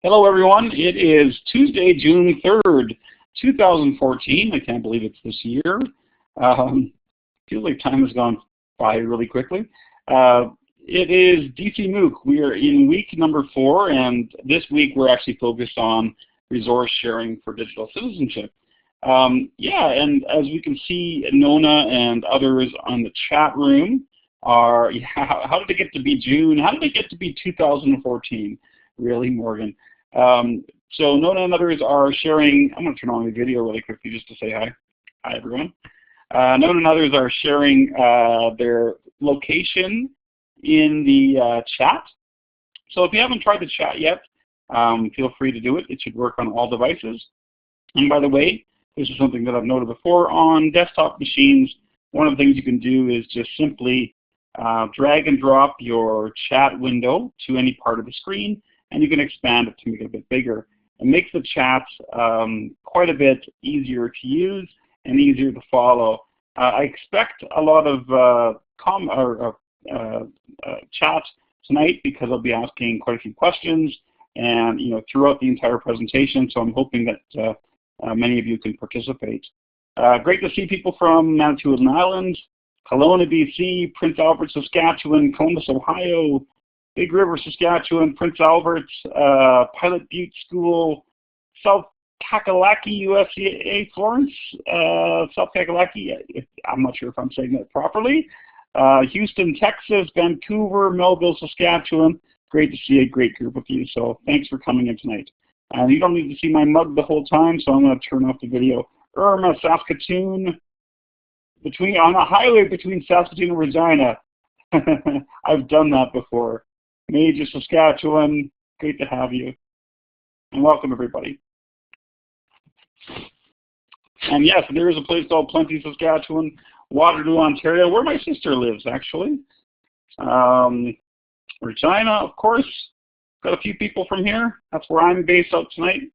Hello everyone, it is Tuesday, June 3rd, 2014. I can't believe it's this year. Feels like time has gone by really quickly. It is DCMOOC. We are in week number 4, and this week we're actually focused on resource sharing for digital citizenship. And as we can see, Nona and others on the chat room are, how did it get to be June? How did it get to be 2014? Really, Morgan? So Nona and others are sharing. I'm going to turn on the video really quickly just to say hi. Hi, everyone. Nona and others are sharing their location in the chat. So if you haven't tried the chat yet, feel free to do it. It should work on all devices. And by the way, this is something that I've noted before on desktop machines. One of the things you can do is just simply drag and drop your chat window to any part of the screen, and you can expand it to make it a bit bigger. It makes the chat quite a bit easier to use and easier to follow. I expect a lot of chat tonight because I'll be asking quite a few questions and throughout the entire presentation, so I'm hoping that many of you can participate. Great to see people from Manitoulin Island, Kelowna, BC, Prince Albert, Saskatchewan, Columbus, Ohio, Big River, Saskatchewan, Prince Albert, Pilot Butte School, South Kakalaki, USA, Florence, South Kakalaki, I'm not sure if I'm saying that properly, Houston, Texas, Vancouver, Melville, Saskatchewan. Great to see a great group of you, so thanks for coming in tonight. You don't need to see my mug the whole time, so I'm going to turn off the video. Irma, Saskatoon, on a highway between Saskatoon and Regina. I've done that before. Major, Saskatchewan, great to have you. And welcome everybody. And yes, there is a place called Plenty, Saskatchewan, Waterloo, Ontario, where my sister lives actually. Regina, of course. Got a few people from here. That's where I'm based out tonight.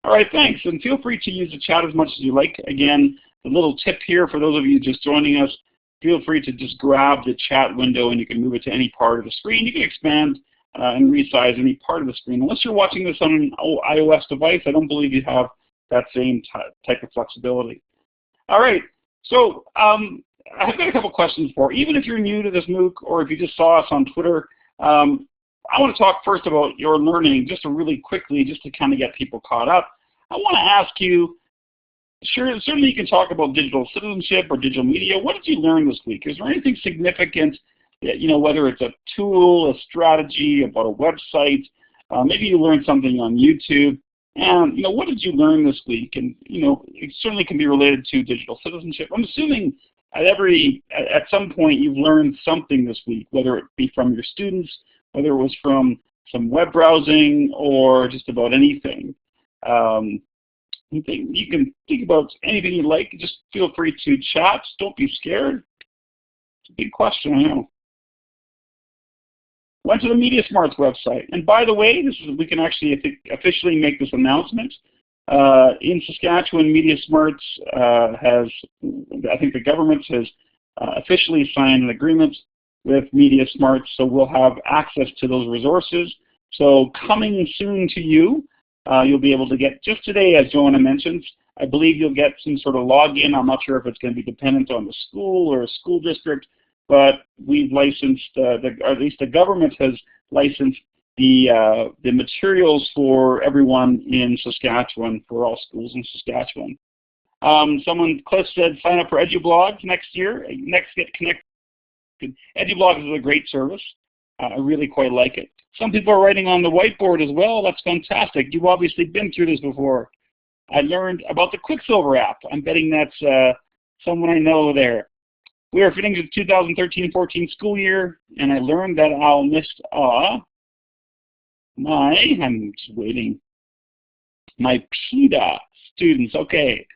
All right, thanks. And feel free to use the chat as much as you like. Again, the little tip here for those of you just joining us, feel free to just grab the chat window and you can move it to any part of the screen. You can expand and resize any part of the screen. Unless you're watching this on an iOS device, I don't believe you have that same type of flexibility. All right, so I've got a couple questions for you. Even if you're new to this MOOC or if you just saw us on Twitter, I want to talk first about your learning just really quickly, just to kind of get people caught up. I want to ask you, certainly you can talk about digital citizenship or digital media. What did you learn this week? Is there anything significant, that, whether it's a tool, a strategy, about a website, maybe you learned something on YouTube, and what did you learn this week? And it certainly can be related to digital citizenship. I'm assuming at some point you've learned something this week, whether it be from your students, whether it was from some web browsing or just about anything. You can think about anything you like. Just feel free to chat. Don't be scared. It's a big question, I know. Went to the Media Smarts website. And by the way, we can actually, I think, officially make this announcement. In Saskatchewan, Media Smarts I think the government has officially signed an agreement with Media Smarts, so we'll have access to those resources. So coming soon to you, you'll be able to get, just today, as Joanna mentions, I believe you'll get some sort of login. I'm not sure if it's going to be dependent on the school or a school district, but we've licensed, or at least the government has licensed the materials for everyone in Saskatchewan, for all schools in Saskatchewan. Cliff said, sign up for EduBlog next year. Next, get connected. EduBlog is a great service. I really quite like it. Some people are writing on the whiteboard as well. That's fantastic. You've obviously been through this before. I learned about the Quicksilver app. I'm betting that's someone I know there. We are finishing the 2013-14 school year, and I learned that I'll miss I'm just waiting, my PETA students. Okay.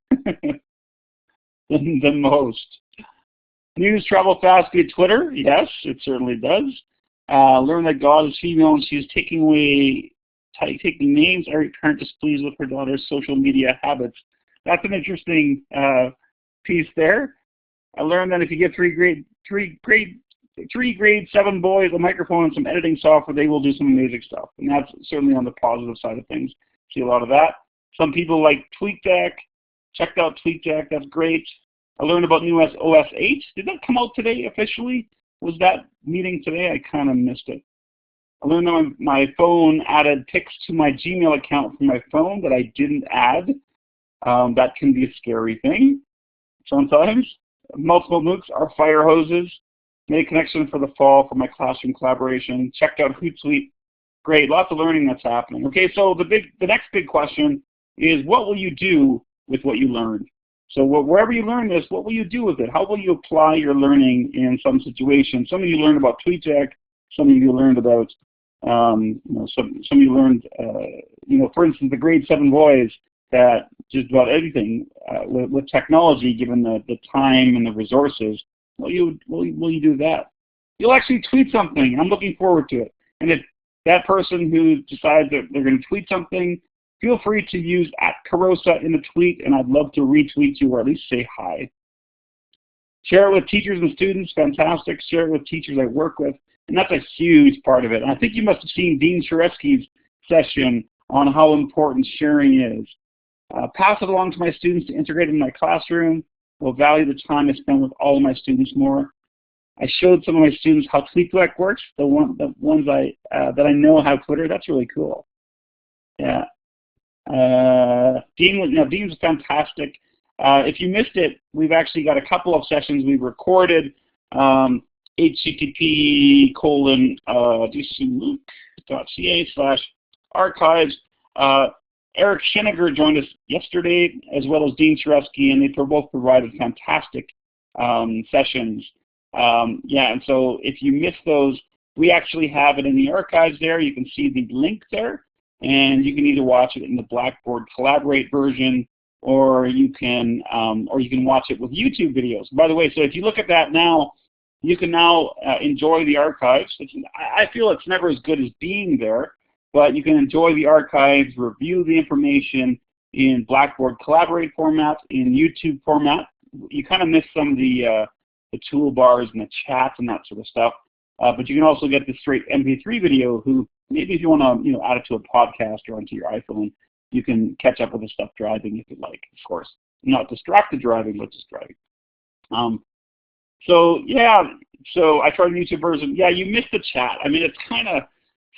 the most. News travel fast via Twitter. Yes, it certainly does. Learn that God is female and she's taking names. Every parent displeased with her daughter's social media habits. That's an interesting piece there. I learned that if you get three great 3 grade 7 boys, a microphone, and some editing software, they will do some amazing stuff. And that's certainly on the positive side of things. See a lot of that. Some people like TweetDeck. Checked out TweetDeck. That's great. I learned about new OS 8. Did that come out today officially? Was that meeting today? I kind of missed it. I learned that my phone added pics to my Gmail account from my phone that I didn't add. That can be a scary thing sometimes. Multiple MOOCs are fire hoses. Made a connection for the fall for my classroom collaboration. Checked out Hootsuite. Great, lots of learning that's happening. Okay, so the next big question is, what will you do with what you learned? So wherever you learn this, what will you do with it? How will you apply your learning in some situations? Some of you learned about TweetDeck. Some of you learned about, some of you learned, for instance, the grade 7 boys that just about everything with technology, given the time and the resources. Will you do that? You'll actually tweet something. I'm looking forward to it. And if that person who decides that they're going to tweet something, feel free to use @Carosa in the tweet, and I'd love to retweet you or at least say hi. Share it with teachers and students, fantastic. Share it with teachers I work with, and that's a huge part of it. And I think you must have seen Dean Sharesky's session on how important sharing is. Pass it along to my students to integrate in my classroom. Will value the time I spend with all of my students more. I showed some of my students how TweetDeck works, the ones that I know have Twitter. That's really cool. Yeah. Dean's fantastic. If you missed it, we've actually got a couple of sessions we've recorded. http://DCMOOC.ca/archives. Eric Schenniger joined us yesterday, as well as Dean Sharesky, and they both provided fantastic sessions. And so if you missed those, we actually have it in the archives there. You can see the link there. And you can either watch it in the Blackboard Collaborate version, or you can watch it with YouTube videos. By the way, so if you look at that now, you can now enjoy the archives. I feel it's never as good as being there, but you can enjoy the archives, review the information in Blackboard Collaborate format, in YouTube format. You kind of miss some of the toolbars and the chats and that sort of stuff. But you can also get the straight MP3 video. Maybe if you want to, add it to a podcast or onto your iPhone, you can catch up with the stuff driving if you'd like. Of course, not distracted driving, but just driving. So I tried the YouTube version. Yeah, you missed the chat. I mean, it's kind of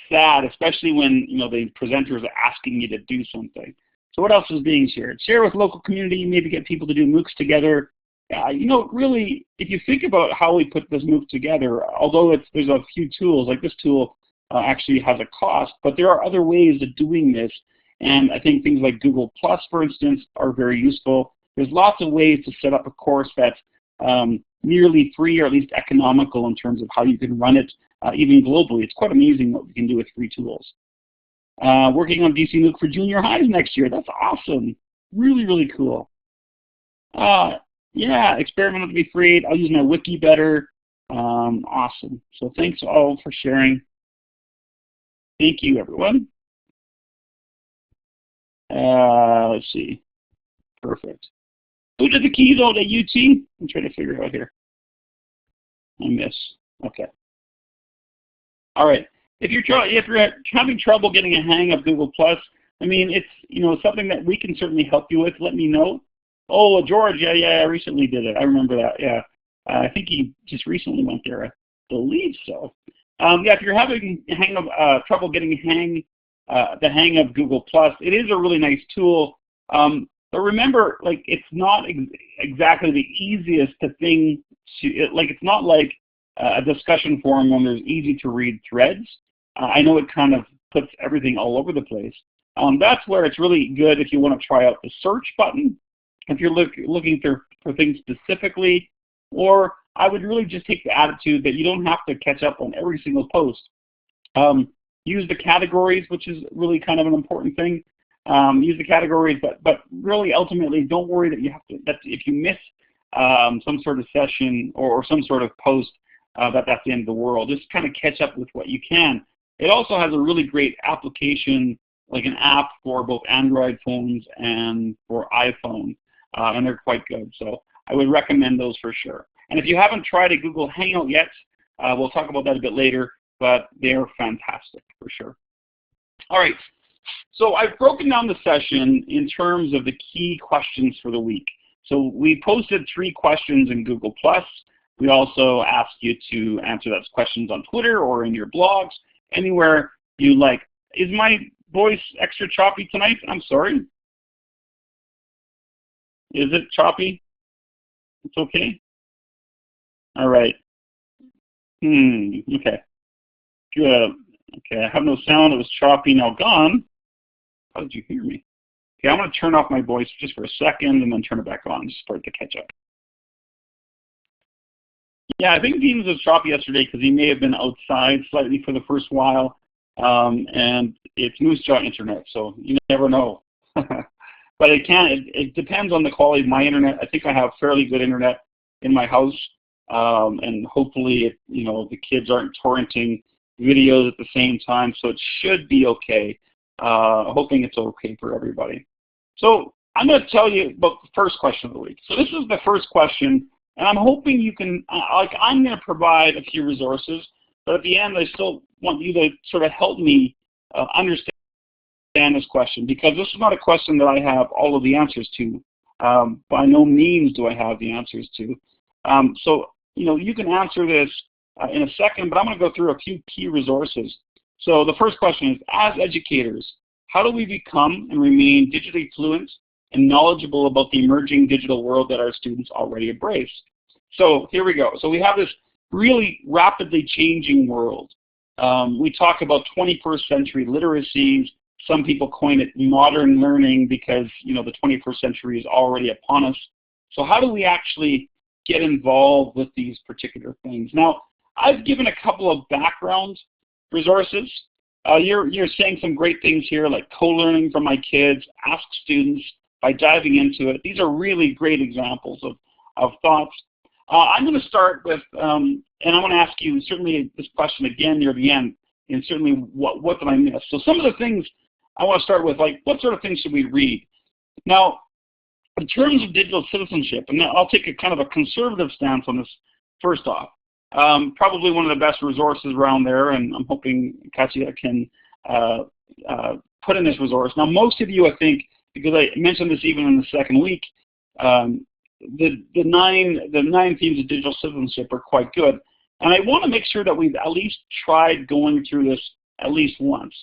sad, especially when the presenters are asking you to do something. So what else is being shared? Share with local community. Maybe get people to do MOOCs together. Really, if you think about how we put this MOOC together, although there's a few tools, like this tool actually has a cost, but there are other ways of doing this, and I think things like Google+, for instance, are very useful. There's lots of ways to set up a course that's nearly free, or at least economical in terms of how you can run it, even globally. It's quite amazing what we can do with free tools. Working on DCMOOC for junior highs next year. That's awesome. Really, really cool. Yeah, experimental to be free. I'll use my wiki better. Awesome. So thanks all for sharing. Thank you, everyone. Let's see. Perfect. Who did the keys out at UT? I'm trying to figure it out here. I miss. Okay. All right. If you're having trouble getting a hang of Google+, I mean, it's something that we can certainly help you with. Let me know. Oh, George, yeah, I recently did it. I remember that. Yeah, I think he just recently went there. I believe so. If you're having trouble getting the hang of Google+, it is a really nice tool. But remember, it's not exactly the easiest thing to, it's not like a discussion forum when there's easy to read threads. I know it kind of puts everything all over the place. That's where it's really good if you want to try out the search button, if you're looking for things specifically, or I would really just take the attitude that you don't have to catch up on every single post. Use the categories, which is really kind of an important thing. Use the categories, but really ultimately don't worry that if you miss some sort of session or some sort of post, that's the end of the world. Just kind of catch up with what you can. It also has a really great application, like an app for both Android phones and for iPhone, and they're quite good. So I would recommend those for sure. And if you haven't tried a Google Hangout yet, We'll talk about that a bit later, but they're fantastic for sure. All right, so I've broken down the session in terms of the key questions for the week. So we posted 3 questions in Google+. We also asked you to answer those questions on Twitter or in your blogs, anywhere you like. Is my voice extra choppy tonight? I'm sorry. Is it choppy? It's okay? All right. Okay. Good. Okay, I have no sound. It was choppy, now gone. How did you hear me? Okay, I'm going to turn off my voice just for a second and then turn it back on just for it to catch up. Yeah, I think Dean was choppy yesterday because he may have been outside slightly for the first while, and it's Moose Jaw internet, so you never know. But it depends on the quality of my internet. I think I have fairly good internet in my house, and hopefully, the kids aren't torrenting videos at the same time, so it should be okay. Hoping it's okay for everybody. So I'm going to tell you about the first question of the week. So this is the first question, and I'm hoping you can, I'm going to provide a few resources, but at the end I still want you to sort of help me understand this question, because this is not a question that I have all of the answers to. By no means do I have the answers to. So, you can answer this in a second, but I'm going to go through a few key resources. So the first question is, as educators, how do we become and remain digitally fluent and knowledgeable about the emerging digital world that our students already embrace? So here we go. So we have this really rapidly changing world. We talk about 21st century literacies. Some people coin it modern learning because, the 21st century is already upon us. So how do we actually get involved with these particular things? Now, I've given a couple of background resources. You're saying some great things here, like co-learning from my kids, ask students by diving into it. These are really great examples of thoughts. I'm going to start with, and I'm going to ask you certainly this question again near the end, and certainly what did I miss? So some of the things I want to start with, like, what sort of things should we read? Now, in terms of digital citizenship, and I'll take a kind of a conservative stance on this first off. Probably one of the best resources around there, and I'm hoping Katya can put in this resource. Now, most of you, I think, because I mentioned this even in the second week, the nine themes of digital citizenship are quite good, and I want to make sure that we've at least tried going through this at least once.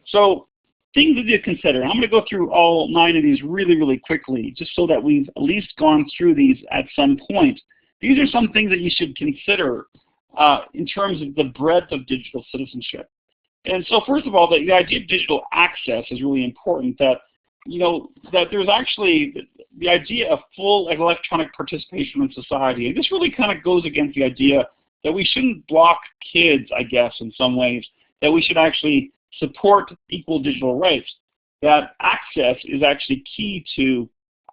So, things that you consider. I'm going to go through all 9 of these really, really quickly, just so that we've at least gone through these at some point. These are some things that you should consider in terms of the breadth of digital citizenship. And so first of all, the idea of digital access is really important, that, that there's actually the idea of full electronic participation in society. And this really kind of goes against the idea that we shouldn't block kids, I guess, in some ways, that we should actually support equal digital rights. That access is actually key to,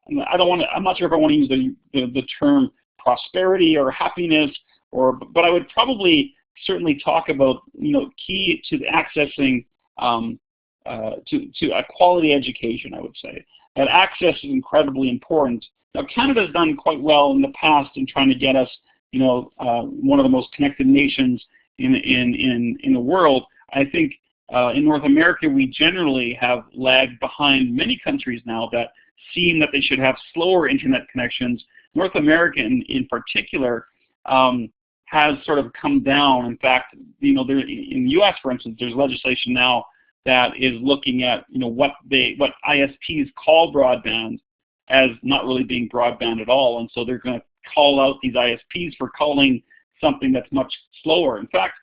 I'm not sure if I want to use the term prosperity or happiness, but I would probably certainly talk about, key to accessing to a quality education, I would say. That access is incredibly important. Now, Canada's done quite well in the past in trying to get us, one of the most connected nations in the world. I think in North America, we generally have lagged behind many countries now that seem that they should have slower internet connections. North America in particular has sort of come down. In fact, in the U.S., for instance, there's legislation now that is looking at what ISPs call broadband as not really being broadband at all, and so they're going to call out these ISPs for calling something that's much slower. In fact,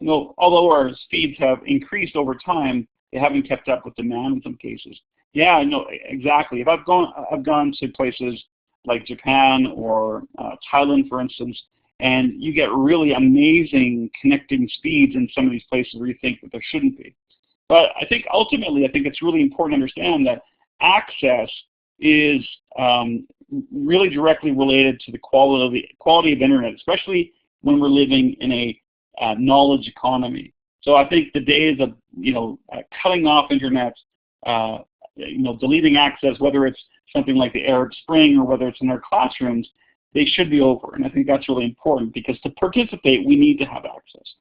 although our speeds have increased over time, they haven't kept up with demand in some cases. Yeah, no, exactly. If I've gone to places like Japan or Thailand, for instance, and you get really amazing connecting speeds in some of these places where you think that there shouldn't be. But I think ultimately, it's really important to understand that access is really directly related to the quality of internet, especially when we're living in a knowledge economy. So I think the days of cutting off internet, deleting access, whether it's something like the Arab Spring or whether it's in our classrooms, they should be over. And I think that's really important because to participate, we need to have access.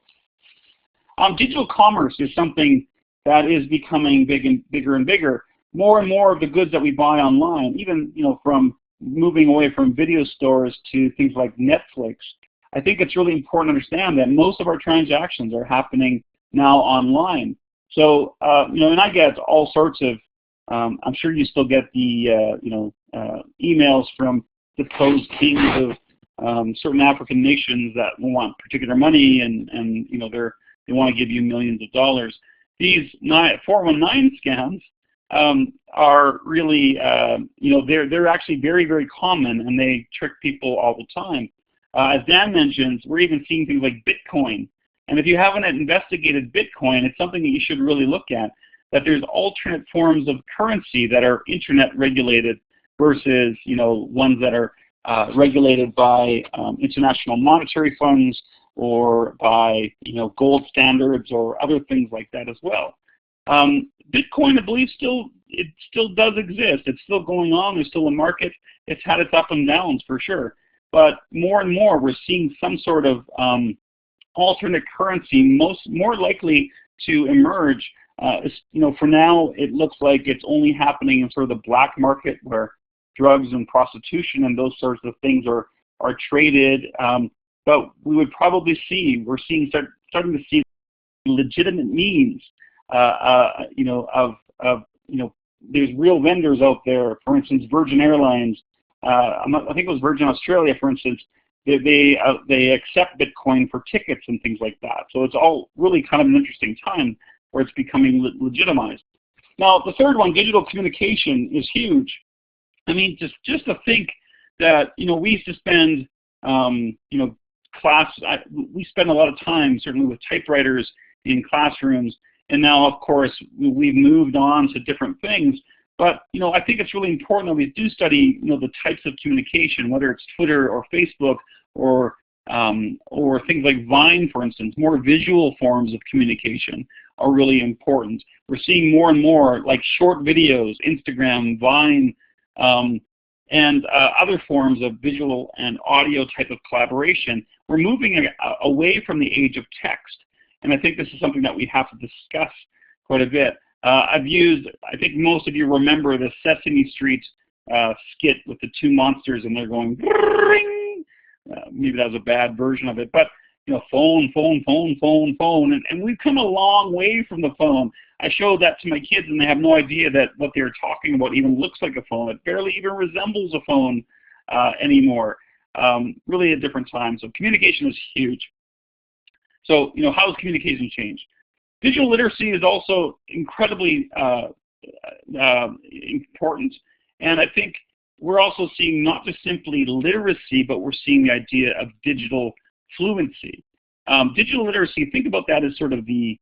Digital commerce is something that is becoming bigger and bigger. More and more of the goods that we buy online, even from moving away from video stores to things like Netflix, I think it's really important to understand that most of our transactions are happening now online. So, and I get all sorts of, I'm sure you still get the, emails from deposed kings of certain African nations that want particular money, and they want to give you millions of dollars. These 419 scams are really, they're actually very, very common, and they trick people all the time. As Dan mentioned, we're even seeing things like Bitcoin. And if you haven't investigated Bitcoin, it's something that you should really look at, that there's alternate forms of currency that are internet regulated versus, ones that are regulated by international monetary funds or by, gold standards or other things like that as well. Bitcoin, I believe, it still does exist. It's still going on. There's still a market. It's had its up and downs for sure. But more and more, we're seeing some sort of alternate currency, more likely to emerge. For now, it looks like it's only happening in sort of the black market where drugs and prostitution and those sorts of things are traded. But we would probably we're starting to see legitimate means. There's real vendors out there. For instance, Virgin Airlines. I think it was Virgin Australia, for instance. They accept Bitcoin for tickets and things like that. So it's all really kind of an interesting time where it's becoming legitimized. Now, the third one, digital communication, is huge. I mean, just to think that we used to spend we spend a lot of time certainly with typewriters in classrooms, and now of course we've moved on to different things. But I think it's really important that we do study the types of communication, whether it's Twitter or Facebook or things like Vine, for instance. More visual forms of communication are really important. We're seeing more and more like short videos, Instagram, Vine, and other forms of visual and audio type of collaboration. We're moving away from the age of text, and I think this is something that we have to discuss quite a bit. I think most of you remember the Sesame Street skit with the two monsters, and they're going, maybe that was a bad version of it, but phone, phone, phone, phone, phone, and we've come a long way from the phone. I showed that to my kids, and they have no idea that what they're talking about even looks like a phone. It barely even resembles a phone anymore. Really a different time. So communication is huge. So, how has communication changed? Digital literacy is also incredibly important, and I think we're also seeing not just simply literacy, but we're seeing the idea of digital fluency. Digital literacy, think about that as sort of the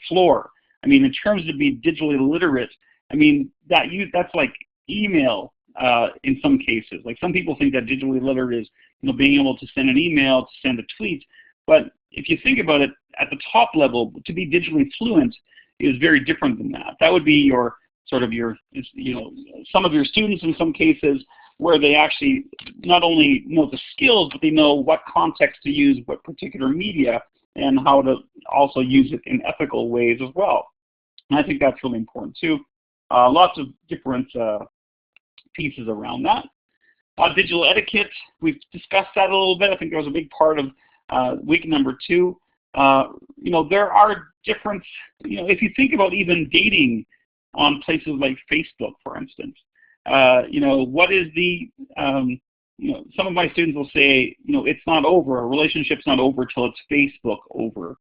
floor. I mean, in terms of being digitally literate, I mean that's like email in some cases. Like some people think that digitally literate is being able to send an email, to send a tweet, but if you think about it at the top level, to be digitally fluent is very different than that. That would be some of your students in some cases where they actually not only know the skills, but they know what context to use, what particular media, and how to also use it in ethical ways as well. And I think that's really important too. Lots of different pieces around that. Digital etiquette, we've discussed that a little bit. I think that was a big part of week number 2. There are different, if you think about even dating on places like Facebook, for instance, what is the, some of my students will say, it's not over, a relationship's not over till it's Facebook over.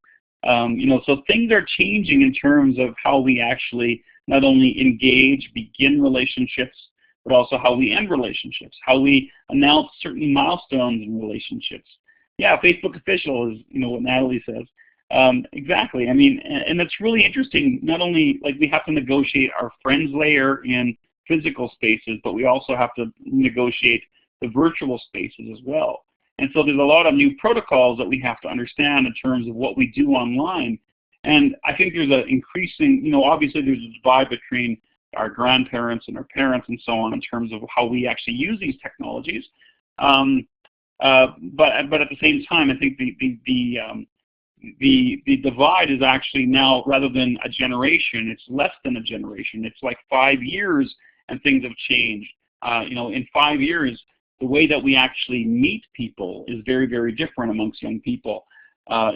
So things are changing in terms of how we actually not only engage, begin relationships, but also how we end relationships, how we announce certain milestones in relationships. Yeah, Facebook official is, what Natalie says. Exactly. I mean, and it's really interesting. Not only like we have to negotiate our friends layer in physical spaces, but we also have to negotiate the virtual spaces as well. And so there's a lot of new protocols that we have to understand in terms of what we do online. And I think there's an increasing, obviously there's a divide between our grandparents and our parents and so on in terms of how we actually use these technologies. But at the same time, I think the divide is actually now, rather than a generation, it's less than a generation. It's like 5 years and things have changed. In 5 years, the way that we actually meet people is very, very different amongst young people.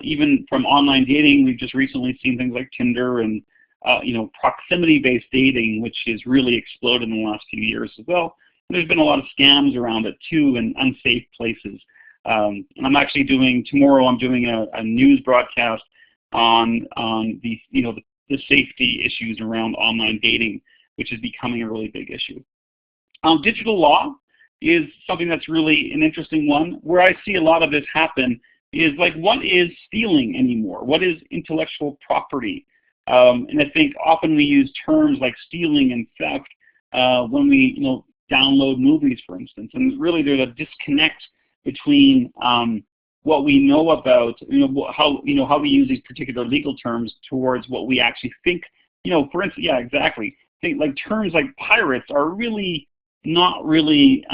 Even from online dating, we've just recently seen things like Tinder and proximity-based dating, which has really exploded in the last few years as well. And there's been a lot of scams around it too, in unsafe places. And I'm actually tomorrow I'm doing a news broadcast on the safety issues around online dating, which is becoming a really big issue. Digital law is something that's really an interesting one. Where I see a lot of this happen is like, what is stealing anymore? What is intellectual property? And I think often we use terms like stealing and theft when we download movies, for instance. And really there's a disconnect between what we know about how we use these particular legal terms towards what we actually think. For instance, yeah, exactly. Think like terms like pirates are really not really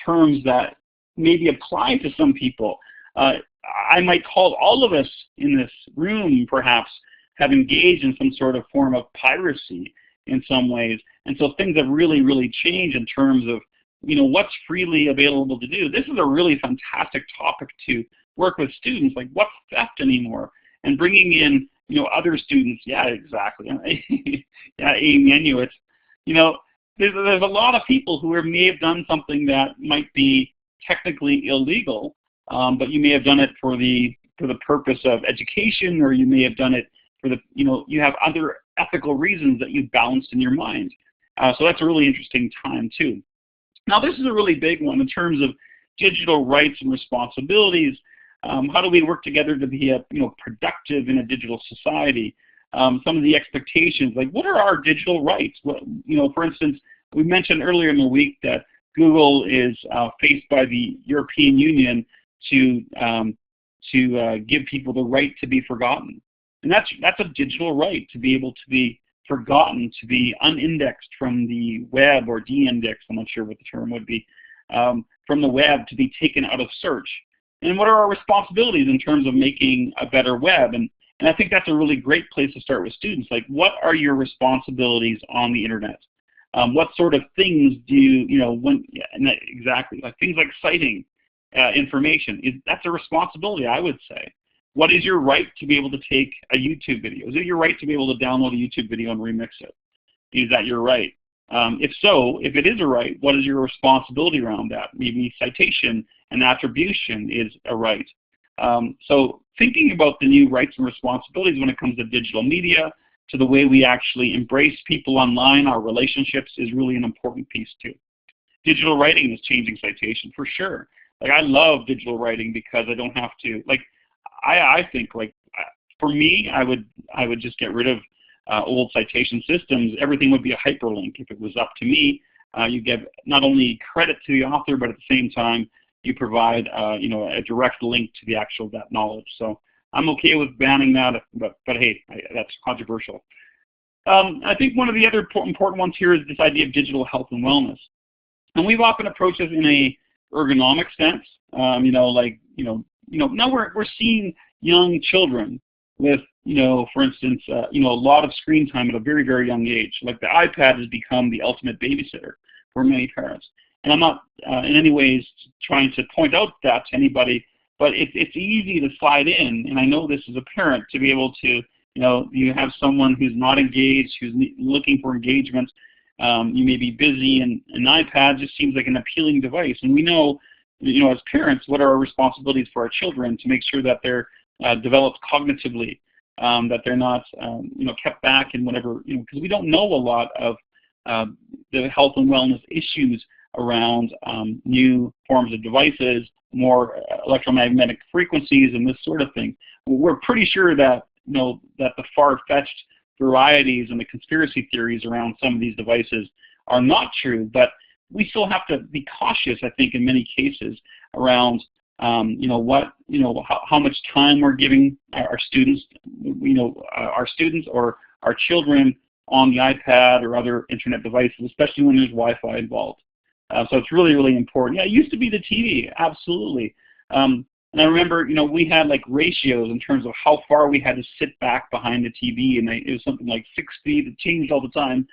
terms that maybe apply to some people. I might call all of us in this room perhaps have engaged in some sort of form of piracy in some ways. And so things have really, really changed in terms of what's freely available to do. This is a really fantastic topic to work with students, like what's theft anymore? And bringing in other students. Yeah, exactly. Yeah, Emmanuel. There's a lot of people who may have done something that might be technically illegal, but you may have done it for the purpose of education, or you may have done it for you have other ethical reasons that you've balanced in your mind. So that's a really interesting time too. Now this is a really big one in terms of digital rights and responsibilities. How do we work together to be productive in a digital society? Some of the expectations, like what are our digital rights? For instance, we mentioned earlier in the week that Google is faced by the European Union to give people the right to be forgotten. And that's a digital right, to be able to be forgotten, to be unindexed from the web, or de-indexed, I'm not sure what the term would be, from the web, to be taken out of search. And what are our responsibilities in terms of making a better web? And I think that's a really great place to start with students. Like, what are your responsibilities on the internet? What sort of things do exactly, like things like citing information, that's a responsibility, I would say. What is your right to be able to take a YouTube video? Is it your right to be able to download a YouTube video and remix it? Is that your right? If so, if it is a right, what is your responsibility around that? Maybe citation and attribution is a right. So thinking about the new rights and responsibilities when it comes to digital media, to the way we actually embrace people online, our relationships, is really an important piece too. Digital writing is changing citation for sure. Like, I love digital writing because I don't have to, like, I think, like, for me, I would just get rid of old citation systems. Everything would be a hyperlink if it was up to me. You give not only credit to the author, but at the same time, you provide a direct link to the actual that knowledge. So I'm okay with banning that, but hey, that's controversial. I think one of the other important ones here is this idea of digital health and wellness. And we've often approached this in a ergonomic sense. Now we're seeing young children with, for instance, a lot of screen time at a very, very young age. Like, the iPad has become the ultimate babysitter for many parents. And I'm not in any ways trying to point out that to anybody, but it's easy to slide in. And I know this as a parent, to be able to, you have someone who's not engaged, who's looking for engagement. You may be busy, and an iPad just seems like an appealing device. And we know, as parents, what are our responsibilities for our children to make sure that they're developed cognitively, that they're not, kept back in whatever, because we don't know a lot of the health and wellness issues around new forms of devices, more electromagnetic frequencies, and this sort of thing. We're pretty sure that, that the far-fetched varieties and the conspiracy theories around some of these devices are not true, but we still have to be cautious, I think, in many cases around, how much time we're giving our students, or our children on the iPad or other internet devices, especially when there's Wi-Fi involved. So it's really, really important. Yeah, it used to be the TV, absolutely. And I remember, we had like ratios in terms of how far we had to sit back behind the TV, and it was something like 6 feet. It changed all the time,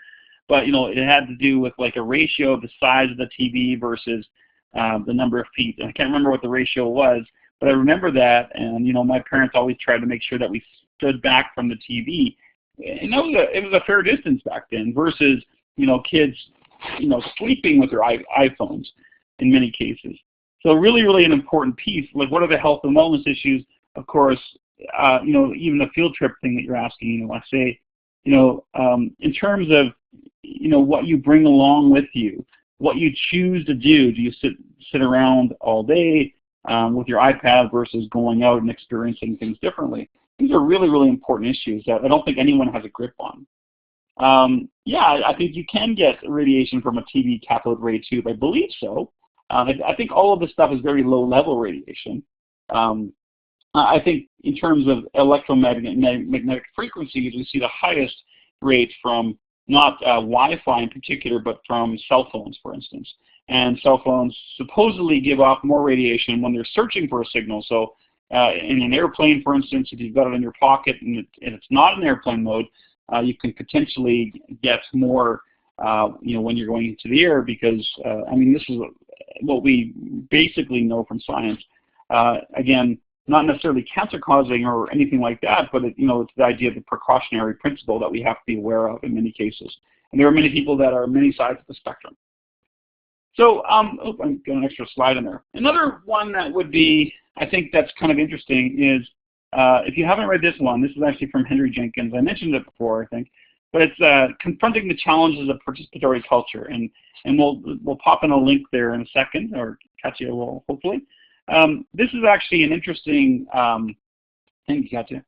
but it had to do with like a ratio of the size of the TV versus the number of feet. And I can't remember what the ratio was, but I remember that, and my parents always tried to make sure that we stood back from the TV. And it was a fair distance back then versus kids sleeping with their iPhones in many cases. So really, really an important piece. Like, what are the health and wellness issues? Of course, even the field trip thing that you're asking. I say, in terms of what you bring along with you, what you choose to do. Do you sit around all day with your iPad versus going out and experiencing things differently? These are really, really important issues that I don't think anyone has a grip on. Yeah, I think you can get radiation from a TV cathode ray tube. I believe so. I think all of this stuff is very low-level radiation. I think in terms of electromagnetic frequencies, we see the highest rate from not Wi-Fi in particular, but from cell phones, for instance. And cell phones supposedly give off more radiation when they're searching for a signal. So in an airplane, for instance, if you've got it in your pocket and it's not in airplane mode, you can potentially get more when you're going into the air because, this is what we basically know from science. Again, not necessarily cancer-causing or anything like that, but it's the idea of the precautionary principle that we have to be aware of in many cases. And there are many people that are many sides of the spectrum. So, I'm got an extra slide in there. Another one that would be, I think that's kind of interesting is, if you haven't read this one, this is actually from Henry Jenkins. I mentioned it before, I think. But it's confronting the challenges of participatory culture, and we'll pop in a link there in a second, or Katya will hopefully. This is actually an interesting. Thank you, Katya.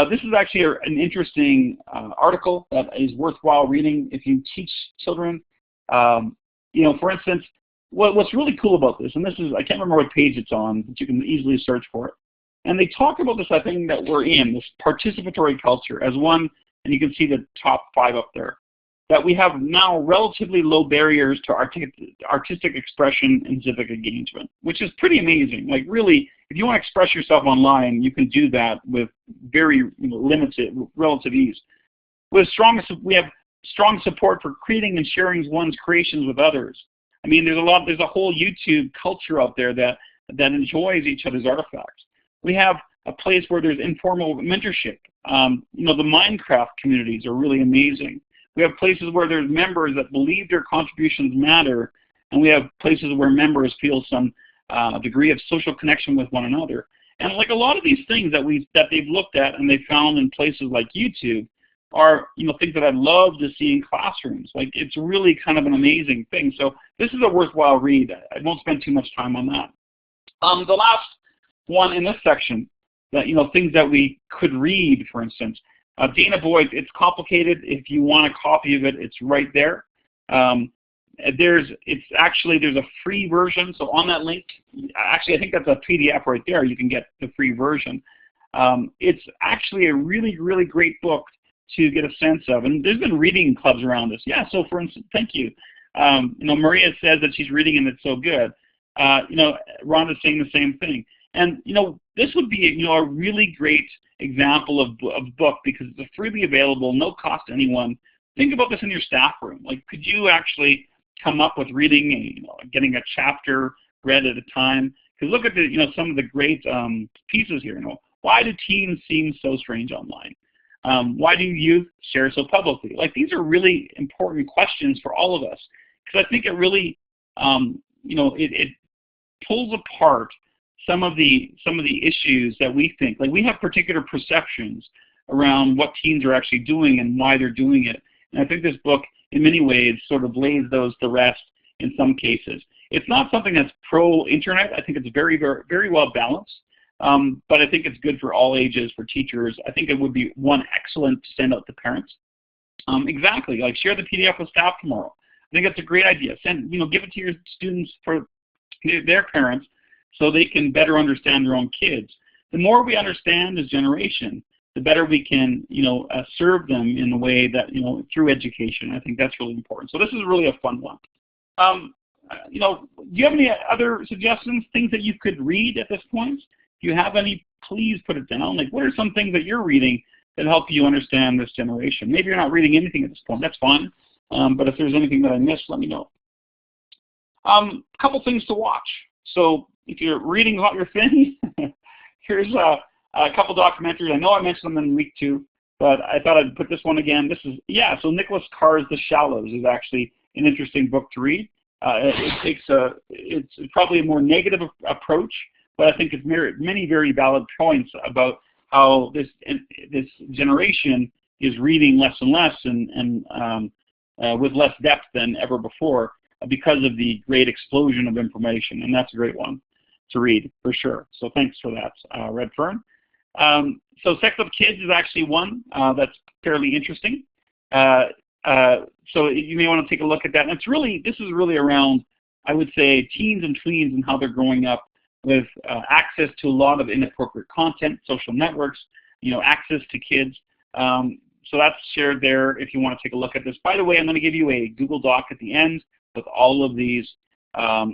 This is actually an interesting article that is worthwhile reading if you teach children. For instance, what's really cool about this, and this is I can't remember what page it's on, but you can easily search for it. And they talk about this, I think, that we're in this participatory culture as one. And you can see the top 5 up there, that we have now relatively low barriers to artistic expression and civic engagement, which is pretty amazing. Like really, if you want to express yourself online, you can do that with very limited, relative ease. We have strong support for creating and sharing one's creations with others. There's a whole YouTube culture out there that enjoys each other's artifacts. We have a place where there's informal mentorship. The Minecraft communities are really amazing. We have places where there's members that believe their contributions matter, and we have places where members feel some degree of social connection with one another. And like a lot of these things that they've looked at and they found in places like YouTube are things that I'd love to see in classrooms. Like it's really kind of an amazing thing. So this is a worthwhile read. I won't spend too much time on that. The last one in this section, that things that we could read, for instance. Dana Boyd, it's complicated. If you want a copy of it, it's right there. There's a free version. So on that link, actually I think that's a PDF right there. You can get the free version. It's actually a really, really great book to get a sense of. And there's been reading clubs around this. Yeah. So for instance, thank you. Maria says that she's reading and it's so good. Rhonda's saying the same thing. And this would be a really great example of book because it's freely available, no cost to anyone. Think about this in your staff room. Like, could you actually come up with reading, getting a chapter read at a time? Because look at some of the great pieces here. Why do teens seem so strange online? Why do youth share so publicly? Like, these are really important questions for all of us because I think it really, it pulls apart some of the issues that we think. Like we have particular perceptions around what teens are actually doing and why they're doing it. And I think this book, in many ways, sort of lays those to rest in some cases. It's not something that's pro-internet. I think it's very, very, very well balanced. But I think it's good for all ages, for teachers. I think it would be one excellent to send out to parents. Exactly, like share the PDF with staff tomorrow. I think that's a great idea. Give it to your students for their parents so they can better understand their own kids. The more we understand as generation, the better we can, serve them in a way that, through education. I think that's really important. So this is really a fun one. Do you have any other suggestions, things that you could read at this point? If you have any, please put it down. Like, what are some things that you're reading that help you understand this generation? Maybe you're not reading anything at this point. That's fine. But if there's anything that I missed, let me know. A couple things to watch. So if you're reading about your thing, here's a couple documentaries. I know I mentioned them in week 2, but I thought I'd put this one again. So Nicholas Carr's The Shallows is actually an interesting book to read. It's probably a more negative approach, but I think it's many very valid points about how this generation is reading less and less and with less depth than ever before because of the great explosion of information, and that's a great one to read for sure. So thanks for that, Red Fern. So Sex of Kids is actually one that's fairly interesting. So you may want to take a look at that. And this is really around, I would say, teens and tweens and how they're growing up with access to a lot of inappropriate content, social networks, access to kids. So that's shared there if you want to take a look at this. By the way, I'm going to give you a Google Doc at the end with all of these,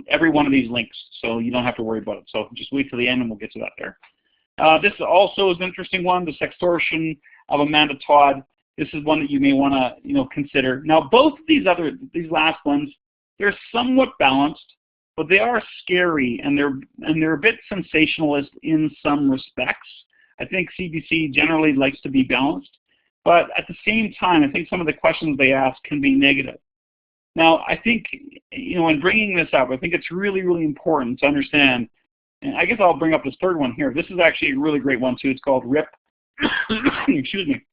every one of these links, so you don't have to worry about it. So just wait till the end and we'll get to that there. This also is an interesting one, The Sextortion of Amanda Todd. This is one that you may want to, consider. Now, both of these last ones, they're somewhat balanced, but they are scary and they're a bit sensationalist in some respects. I think CBC generally likes to be balanced, but at the same time, I think some of the questions they ask can be negative. Now, I think, in bringing this up, I think it's really, really important to understand, and I guess I'll bring up this third one here. This is actually a really great one too. It's called RIP, excuse me,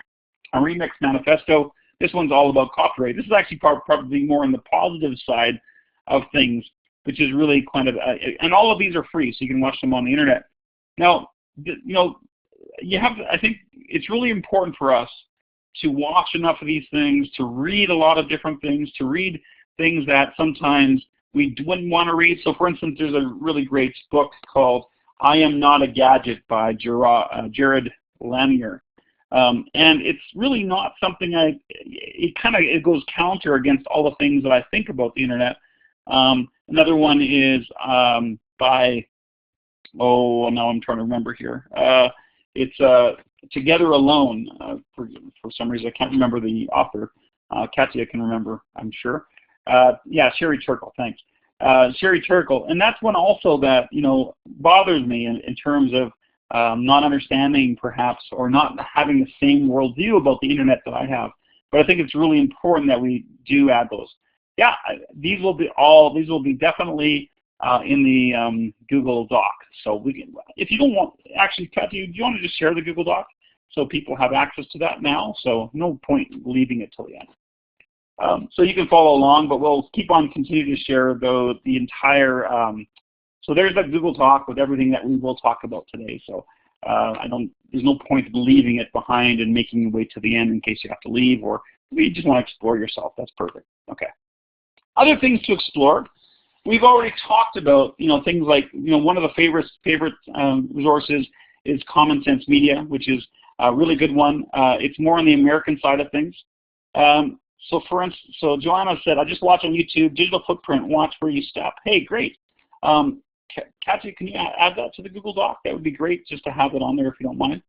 a Remix Manifesto. This one's all about copyright. This is actually probably more on the positive side of things, which is really kind of, and all of these are free, so you can watch them on the internet. Now, I think it's really important for us to watch enough of these things, to read a lot of different things, to read things that sometimes we wouldn't want to read. So for instance, there's a really great book called I Am Not a Gadget by Jared Lanier. And it's really not something it goes counter against all the things that I think about the internet. Another one is by, now I'm trying to remember here. It's Together Alone, for some reason I can't remember the author. Katya can remember, I'm sure. Sherry Turkle, thanks. Sherry Turkle, and that's one also that bothers me in terms of not understanding perhaps, or not having the same worldview about the internet that I have. But I think it's really important that we do add those. Yeah, these will be definitely in the Google Doc. So we can, if you don't want, actually, Kathy, do you want to just share the Google Doc so people have access to that now? So no point leaving it till the end. So you can follow along, but we'll keep on continuing to share the entire. So there's that Google Doc with everything that we will talk about today. So there's no point leaving it behind and making you wait to the end in case you have to leave, or if you just want to explore yourself. That's perfect. Okay. Other things to explore. We've already talked about, things like, one of the favorite resources is Common Sense Media, which is a really good one. It's more on the American side of things. So for instance, Joanna said, I just watch on YouTube, Digital Footprint, watch where you step. Hey, great. Katya, can you add that to the Google Doc? That would be great just to have it on there if you don't mind.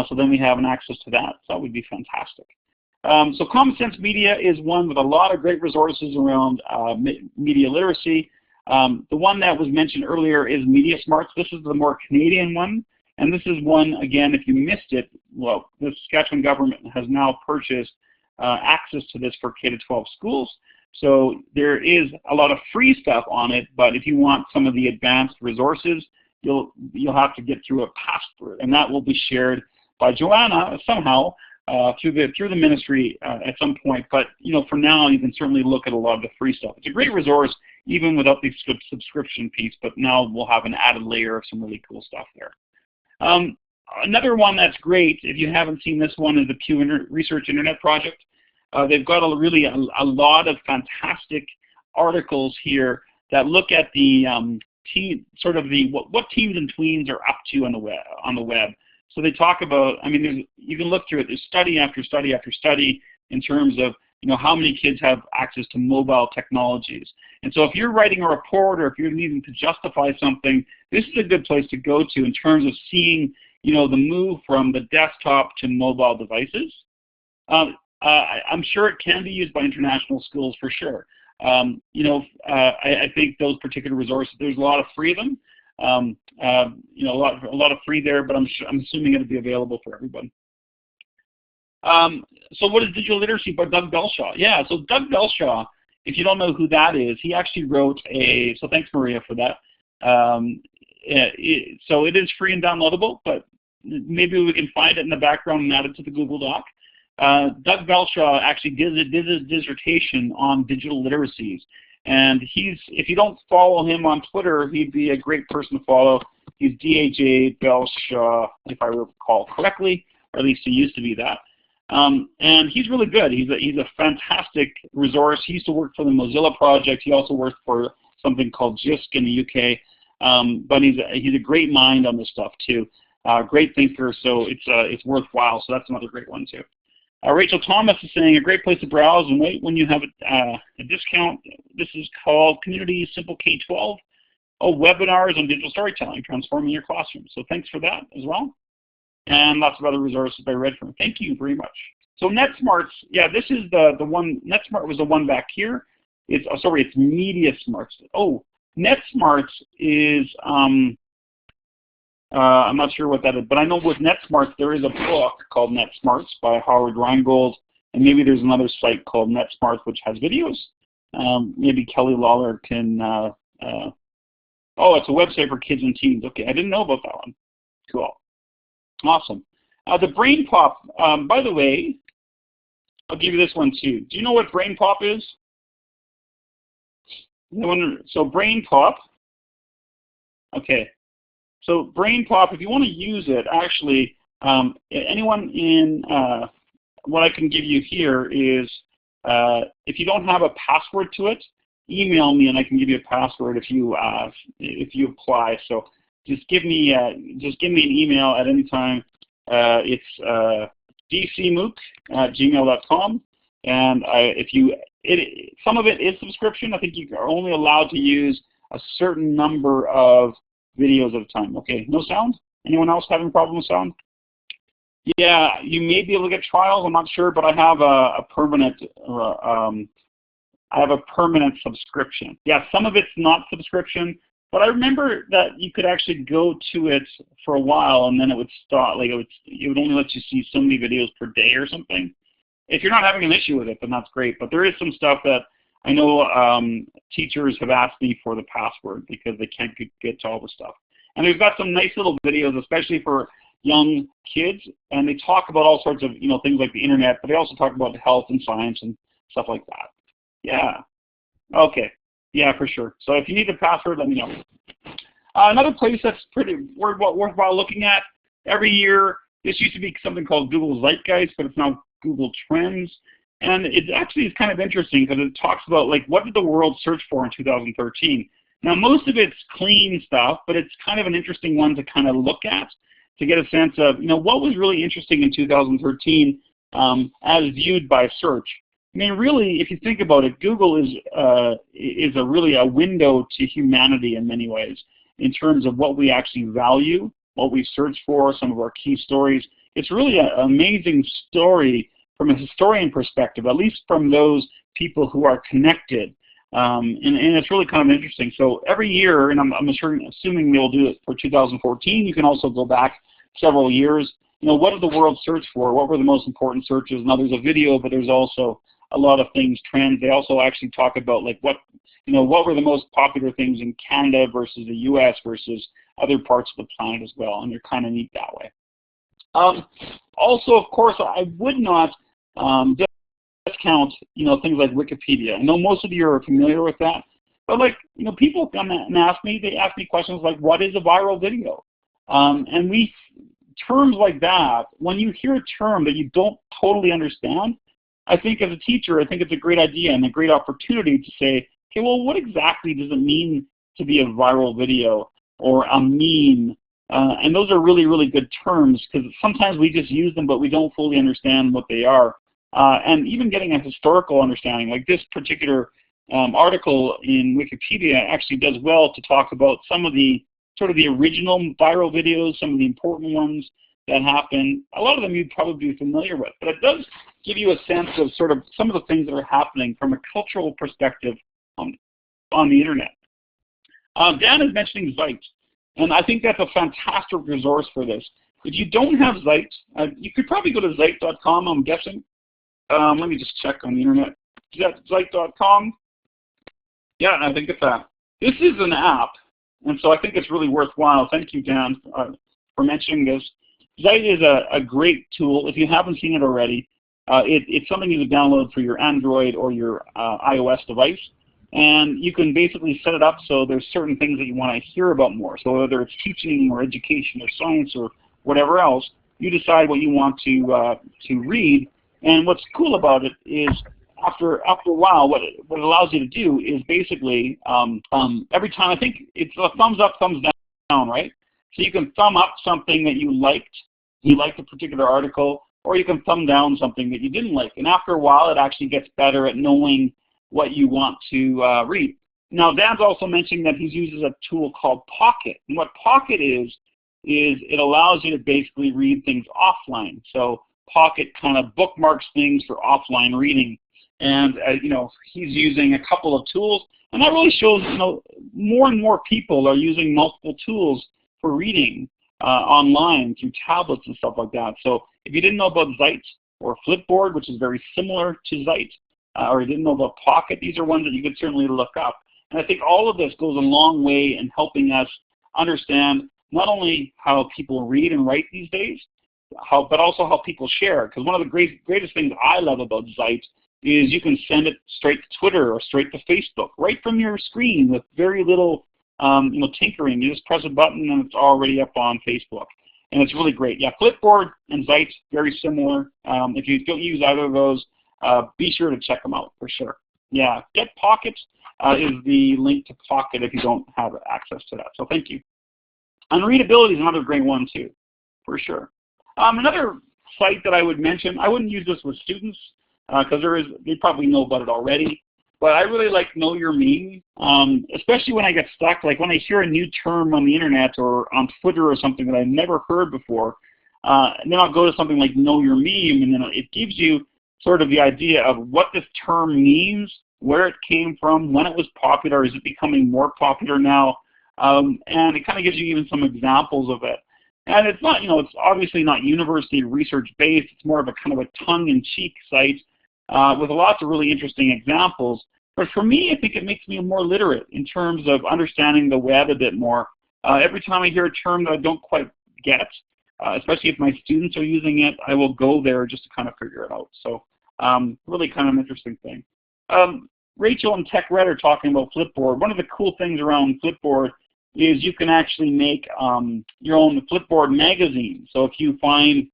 So then we have an access to that. So that would be fantastic. So Common Sense Media is one with a lot of great resources around media literacy. The one that was mentioned earlier is Media Smarts. This is the more Canadian one. And this is one, again, if you missed it, well, the Saskatchewan government has now purchased access to this for K-12 schools. So there is a lot of free stuff on it, but if you want some of the advanced resources, you'll have to get through a password, and that will be shared by Joanna somehow through the ministry at some point. But for now, you can certainly look at a lot of the free stuff. It's a great resource even without the subscription piece, but now we'll have an added layer of some really cool stuff there. Another one that's great, if you haven't seen this one, is the Pew Research Internet Project. They've got a lot of fantastic articles here that look at the what teens and tweens are up to on the web. So they talk about, I mean, you can look through it, there's study after study after study in terms of, how many kids have access to mobile technologies. And so if you're writing a report or if you're needing to justify something, this is a good place to go to in terms of seeing, the move from the desktop to mobile devices. I'm sure it can be used by international schools for sure. I think those particular resources, there's a lot of free of them. A lot of free there, but I'm assuming it'll be available for everyone. So what is digital literacy by Doug Belshaw? Yeah, so Doug Belshaw, if you don't know who that is, he actually wrote so thanks Maria for that. So it is free and downloadable, but maybe we can find it in the background and add it to the Google Doc. Doug Belshaw actually did his dissertation on digital literacies. And if you don't follow him on Twitter, he'd be a great person to follow. He's DAJ Belshaw, if I recall correctly, or at least he used to be that. And he's really good. He's a fantastic resource. He used to work for the Mozilla Project. He also worked for something called JISC in the UK. But he's a great mind on this stuff too. Great thinker, so it's worthwhile. So that's another great one too. Rachel Thomas is saying a great place to browse and wait when you have a discount. This is called Community Simple K-12. Webinars on digital storytelling, transforming your classroom. So thanks for that as well. And lots of other resources I read from. Thank you very much. So NetSmarts, yeah, this is the one. NetSmart was the one back here. It's it's Media Smarts. NetSmarts is I'm not sure what that is, but I know with NetSmarts there is a book called NetSmarts by Howard Rheingold, and maybe there's another site called NetSmarts which has videos. Maybe Kelly Lawler can. It's a website for kids and teens. Okay, I didn't know about that one. Cool. Awesome. The Brain Pop, by the way, I'll give you this one too. Do you know what Brain Pop is? So Brain Pop, okay. So Brain Pop, if you want to use it, actually, anyone in, what I can give you here is, if you don't have a password to it, email me and I can give you a password if you apply. So just give me an email at any time. It's DCMOOC@gmail.com, and some of it is subscription. I think you are only allowed to use a certain number of videos at a time. Okay, no sound? Anyone else having a problem with sound? Yeah, you may be able to get trials. I'm not sure, but I have a permanent. I have a permanent subscription. Yeah, some of it's not subscription. But I remember that you could actually go to it for a while and then it would stop. Like it would only let you see so many videos per day or something. If you're not having an issue with it, then that's great. But there is some stuff that I know teachers have asked me for the password because they can't get to all the stuff. And they've got some nice little videos, especially for young kids, and they talk about all sorts of things like the internet, but they also talk about health and science and stuff like that. Yeah. Okay. Yeah, for sure. So if you need a password, let me know. Another place that's pretty worthwhile looking at, every year, this used to be something called Google Zeitgeist, but it's now Google Trends. And it actually is kind of interesting because it talks about, like, what did the world search for in 2013? Now, most of it's clean stuff, but it's kind of an interesting one to kind of look at to get a sense of, what was really interesting in 2013 as viewed by search. I mean, really, if you think about it, Google is really a window to humanity in many ways in terms of what we actually value, what we search for, some of our key stories. It's really an amazing story from a historian perspective, at least from those people who are connected. And it's really kind of interesting. So every year, and I'm assuming they'll do it for 2014, you can also go back several years. What did the world search for? What were the most important searches? Now there's a video, but there's also a lot of things, trends. They also actually talk about like what were the most popular things in Canada versus the US versus other parts of the planet as well, and they're kind of neat that way. Also, of course, I would not discount things like Wikipedia. I know most of you are familiar with that, but people come and ask me questions like, what is a viral video? And terms like that, when you hear a term that you don't totally understand, I think as a teacher, I think it's a great idea and a great opportunity to say, okay, well, what exactly does it mean to be a viral video or a meme And those are really, really good terms because sometimes we just use them but we don't fully understand what they are. And even getting a historical understanding, like this particular article in Wikipedia actually does well to talk about some of the sort of the original viral videos, some of the important ones that happen. A lot of them you'd probably be familiar with, but it does give you a sense of sort of some of the things that are happening from a cultural perspective on the internet. Dan is mentioning Zeit, and I think that's a fantastic resource for this. If you don't have Zeit, you could probably go to Zeit.com, I'm guessing. Let me just check on the internet. Is that Zeit.com? Yeah, I think it's that. This is an app, and so I think it's really worthwhile. Thank you, Dan, for mentioning this. Zeit is a great tool. If you haven't seen it already, it's something you can download for your Android or your iOS device. And you can basically set it up so there's certain things that you want to hear about more. So whether it's teaching or education or science or whatever else, you decide what you want to read. And what's cool about it is after a while, what it allows you to do is basically every time, I think it's a thumbs up, thumbs down, right? So you can thumb up something that you liked a particular article, or you can thumb down something that you didn't like. And after a while, it actually gets better at knowing what you want to read. Now, Dan's also mentioning that he uses a tool called Pocket. And what Pocket is it allows you to basically read things offline. So Pocket kind of bookmarks things for offline reading. And he's using a couple of tools, and that really shows more and more people are using multiple tools for reading online through tablets and stuff like that. So if you didn't know about Zeit or Flipboard, which is very similar to Zeit, or you didn't know about Pocket, these are ones that you could certainly look up. And I think all of this goes a long way in helping us understand not only how people read and write these days, but also how people share. Because one of the greatest things I love about Zeit is you can send it straight to Twitter or straight to Facebook, right from your screen with very little tinkering. You just press a button and it's already up on Facebook. And it's really great. Yeah, Flipboard and Zeit, very similar. If you don't use either of those, be sure to check them out for sure. Yeah, Get Pocket is the link to Pocket if you don't have access to that. So thank you. And Readability is another great one too, for sure. Another site that I would mention, I wouldn't use this with students because they probably know about it already. But I really like Know Your Meme, especially when I get stuck, like when I hear a new term on the internet or on Twitter or something that I've never heard before, and then I'll go to something like Know Your Meme, and then it gives you sort of the idea of what this term means, where it came from, when it was popular, is it becoming more popular now, and it kind of gives you even some examples of it. And it's not, it's obviously not university research based, it's more of a kind of a tongue-in-cheek site with lots of really interesting examples. But for me, I think it makes me more literate in terms of understanding the web a bit more. Every time I hear a term that I don't quite get, especially if my students are using it, I will go there just to kind of figure it out. So really kind of an interesting thing. Rachel and Tech Red are talking about Flipboard. One of the cool things around Flipboard is you can actually make your own Flipboard magazine. So if you find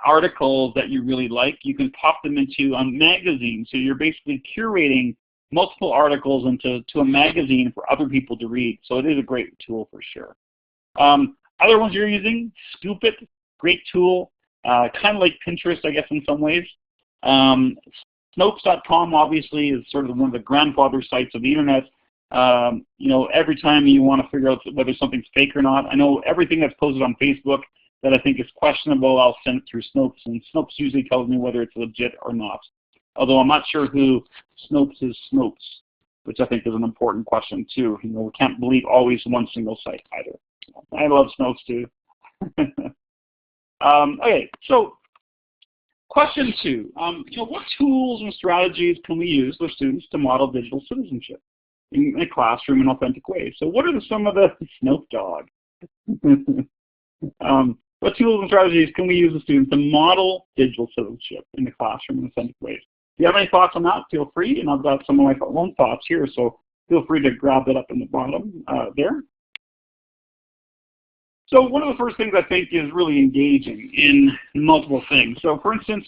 articles that you really like, you can pop them into a magazine. So you're basically curating multiple articles into a magazine for other people to read. So it is a great tool for sure. Other ones you're using, Scoop It, great tool, kind of like Pinterest, I guess, in some ways. Snopes.com obviously is sort of one of the grandfather sites of the internet. Every time you want to figure out whether something's fake or not, I know everything that's posted on Facebook that I think is questionable, I'll send it through Snopes, and Snopes usually tells me whether it's legit or not. Although I'm not sure who Snopes is Snopes, which I think is an important question too. We can't believe always one single site either. I love Snopes too. Okay, so question 2. What tools and strategies can we use with students to model digital citizenship in a classroom in authentic ways? So what are some of the Snoop Dogg? What tools and strategies can we use with students to model digital citizenship in the classroom in authentic ways? If you have any thoughts on that, feel free, and I've got some of my own thoughts here, so feel free to grab that up in the bottom there. So one of the first things I think is really engaging in multiple things. So for instance,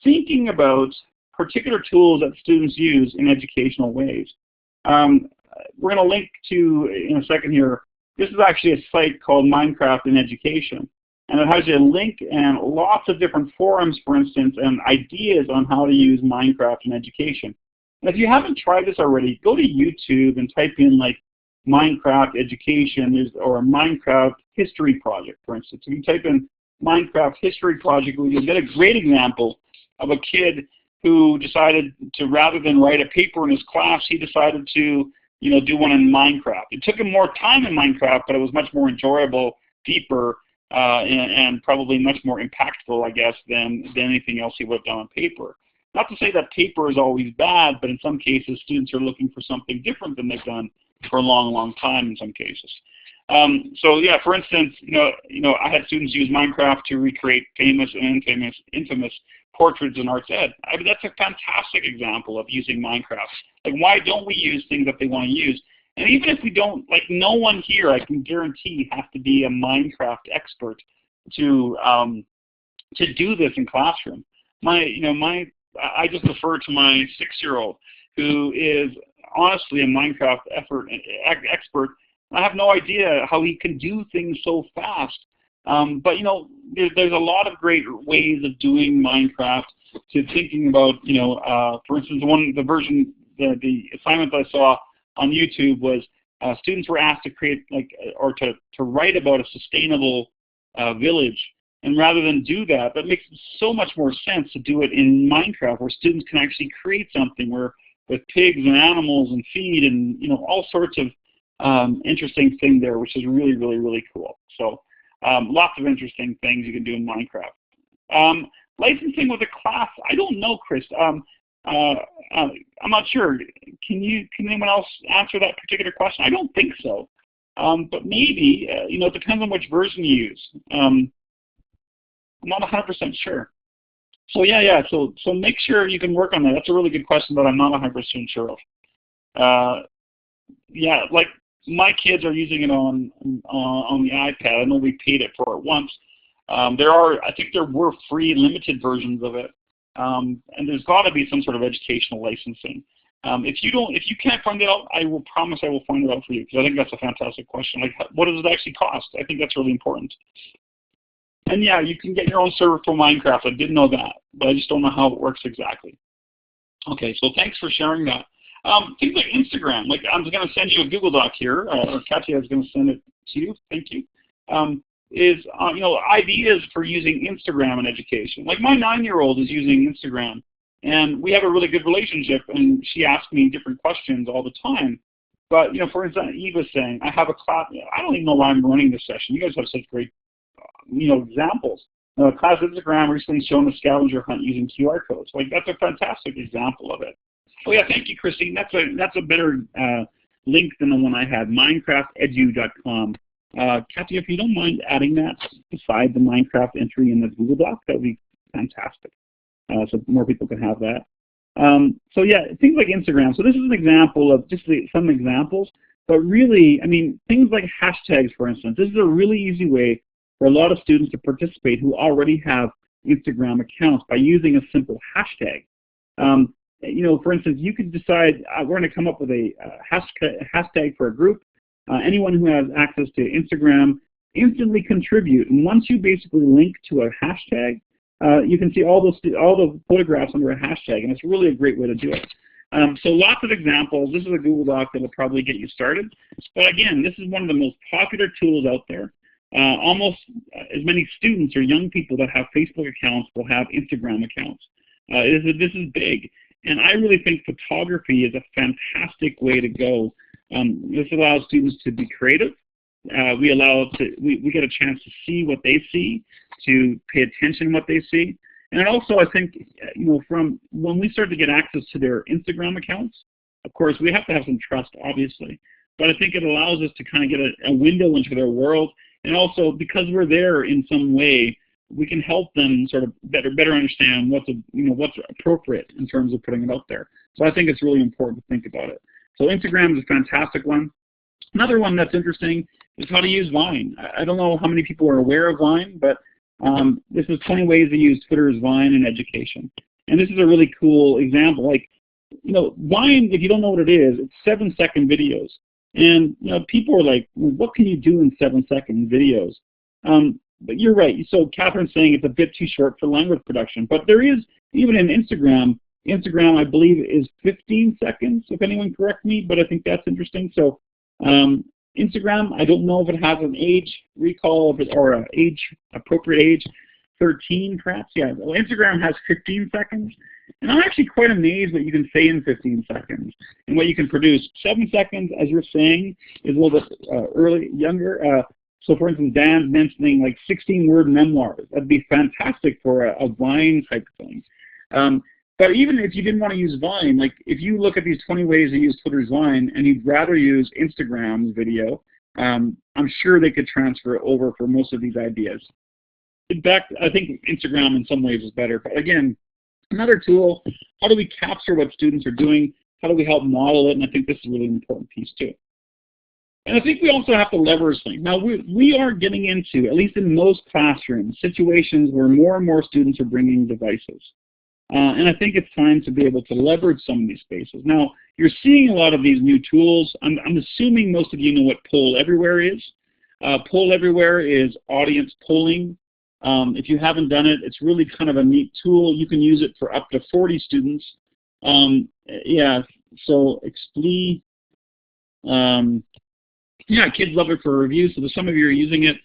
thinking about particular tools that students use in educational ways. We're going to link to, in a second here, This is actually a site called Minecraft in Education. And it has a link and lots of different forums, for instance, and ideas on how to use Minecraft in education. And if you haven't tried this already, go to YouTube and type in like Minecraft education or Minecraft history project, for instance. If you type in Minecraft history project, you'll get a great example of a kid who decided to, rather than write a paper in his class, he decided to, do one in Minecraft. It took him more time in Minecraft, but it was much more enjoyable, deeper, and probably much more impactful, I guess, than anything else he would have done on paper. Not to say that paper is always bad, but in some cases, students are looking for something different than they've done for a long, long time in some cases. So yeah, for instance, I had students use Minecraft to recreate famous and infamous portraits in arts ed. I mean, that's a fantastic example of using Minecraft. Like, why don't we use things that they want to use? And even if we don't, like, no one here, I can guarantee, has to be a Minecraft expert to do this in classroom. I just refer to my 6-year-old, who is honestly a Minecraft expert. I have no idea how he can do things so fast. But there's a lot of great ways of doing Minecraft. To thinking about, for instance, the assignment that I saw on YouTube was students were asked to create to write about a sustainable village. And rather than do that, that makes so much more sense to do it in Minecraft, where students can actually create something with pigs and animals and feed and all sorts of interesting things there, which is really, really, really cool. So lots of interesting things you can do in Minecraft. Licensing with a class, I don't know, Chris. I'm not sure. Can anyone else answer that particular question? I don't think so. But maybe, it depends on which version you use. I'm not 100% sure. So yeah. So make sure you can work on that. That's a really good question that I'm not 100% sure of. Yeah, like my kids are using it on the iPad. I know we paid it for it once. I think there were free limited versions of it. And there's got to be some sort of educational licensing. If you can't find it out, I will promise I will find it out for you, because I think that's a fantastic question. Like, what does it actually cost? I think that's really important. And yeah, you can get your own server for Minecraft. I didn't know that, but I just don't know how it works exactly. Okay, so thanks for sharing that. Things like Instagram, like I'm going to send you a Google Doc here, or Katya is going to send it to you. Thank you. Ideas for using Instagram in education. Like my 9-year-old is using Instagram, and we have a really good relationship, and she asks me different questions all the time. But, for instance, Eve was saying, I have a class, I don't even know why I'm running this session. You guys have such great, examples. Class Instagram recently shown a scavenger hunt using QR codes. Like, that's a fantastic example of it. Oh yeah, thank you, Christine. That's a better link than the one I had, minecraftedu.com. Kathy, if you don't mind adding that beside the Minecraft entry in the Google Doc, that would be fantastic. So more people can have that. So yeah, things like Instagram. So this is an example of just some examples, but really, I mean, things like hashtags, for instance. This is a really easy way for a lot of students to participate who already have Instagram accounts by using a simple hashtag. For instance, you could decide, we're going to come up with a hashtag for a group. Anyone who has access to Instagram instantly contribute. And once you basically link to a hashtag, you can see all the photographs under a hashtag, and it's really a great way to do it. So lots of examples. This is a Google Doc that will probably get you started. But again, this is one of the most popular tools out there. Almost as many students or young people that have Facebook accounts will have Instagram accounts. This is big. And I really think photography is a fantastic way to go. This allows students to be creative. We get a chance to see what they see, to pay attention to what they see. And also, I think, from when we start to get access to their Instagram accounts, of course, we have to have some trust, obviously. But I think it allows us to kind of get a window into their world. And also, because we're there in some way, we can help them sort of better understand what's appropriate in terms of putting it out there. So I think it's really important to think about it. So Instagram is a fantastic one. Another one that's interesting is how to use Vine. I don't know how many people are aware of Vine, but this is 20 ways to use Twitter's Vine in education. And this is a really cool example. Like, Vine, if you don't know what it is, it's 7-second videos. And people are like, well, what can you do in 7-second videos? But you're right. So Catherine's saying it's a bit too short for language production. But there is, even in Instagram, I believe is 15 seconds, if anyone correct me, but I think that's interesting. So Instagram, I don't know if it has an age recall or an appropriate age, 13 perhaps. Yeah, well, Instagram has 15 seconds. And I'm actually quite amazed what you can say in 15 seconds and what you can produce. 7 seconds, as you're saying, is a little bit younger. So for instance, Dan's mentioning like 16-word memoirs. That'd be fantastic for a Vine type of thing. But even if you didn't want to use Vine, like if you look at these 20 ways to use Twitter's Vine and you'd rather use Instagram's video, I'm sure they could transfer it over for most of these ideas. In fact, I think Instagram in some ways is better. But again, another tool, how do we capture what students are doing? How do we help model it? And I think this is a really important piece too. And I think we also have to leverage things. Now, we are getting into, at least in most classrooms, situations where more and more students are bringing devices. And I think it's time to be able to leverage some of these spaces. Now, you're seeing a lot of these new tools. I'm assuming most of you know what Poll Everywhere is. Poll Everywhere is audience polling. If you haven't done it, it's really kind of a neat tool. You can use it for up to 40 students. Yeah, so Expli. Yeah, kids love it for review, so some of you are using it.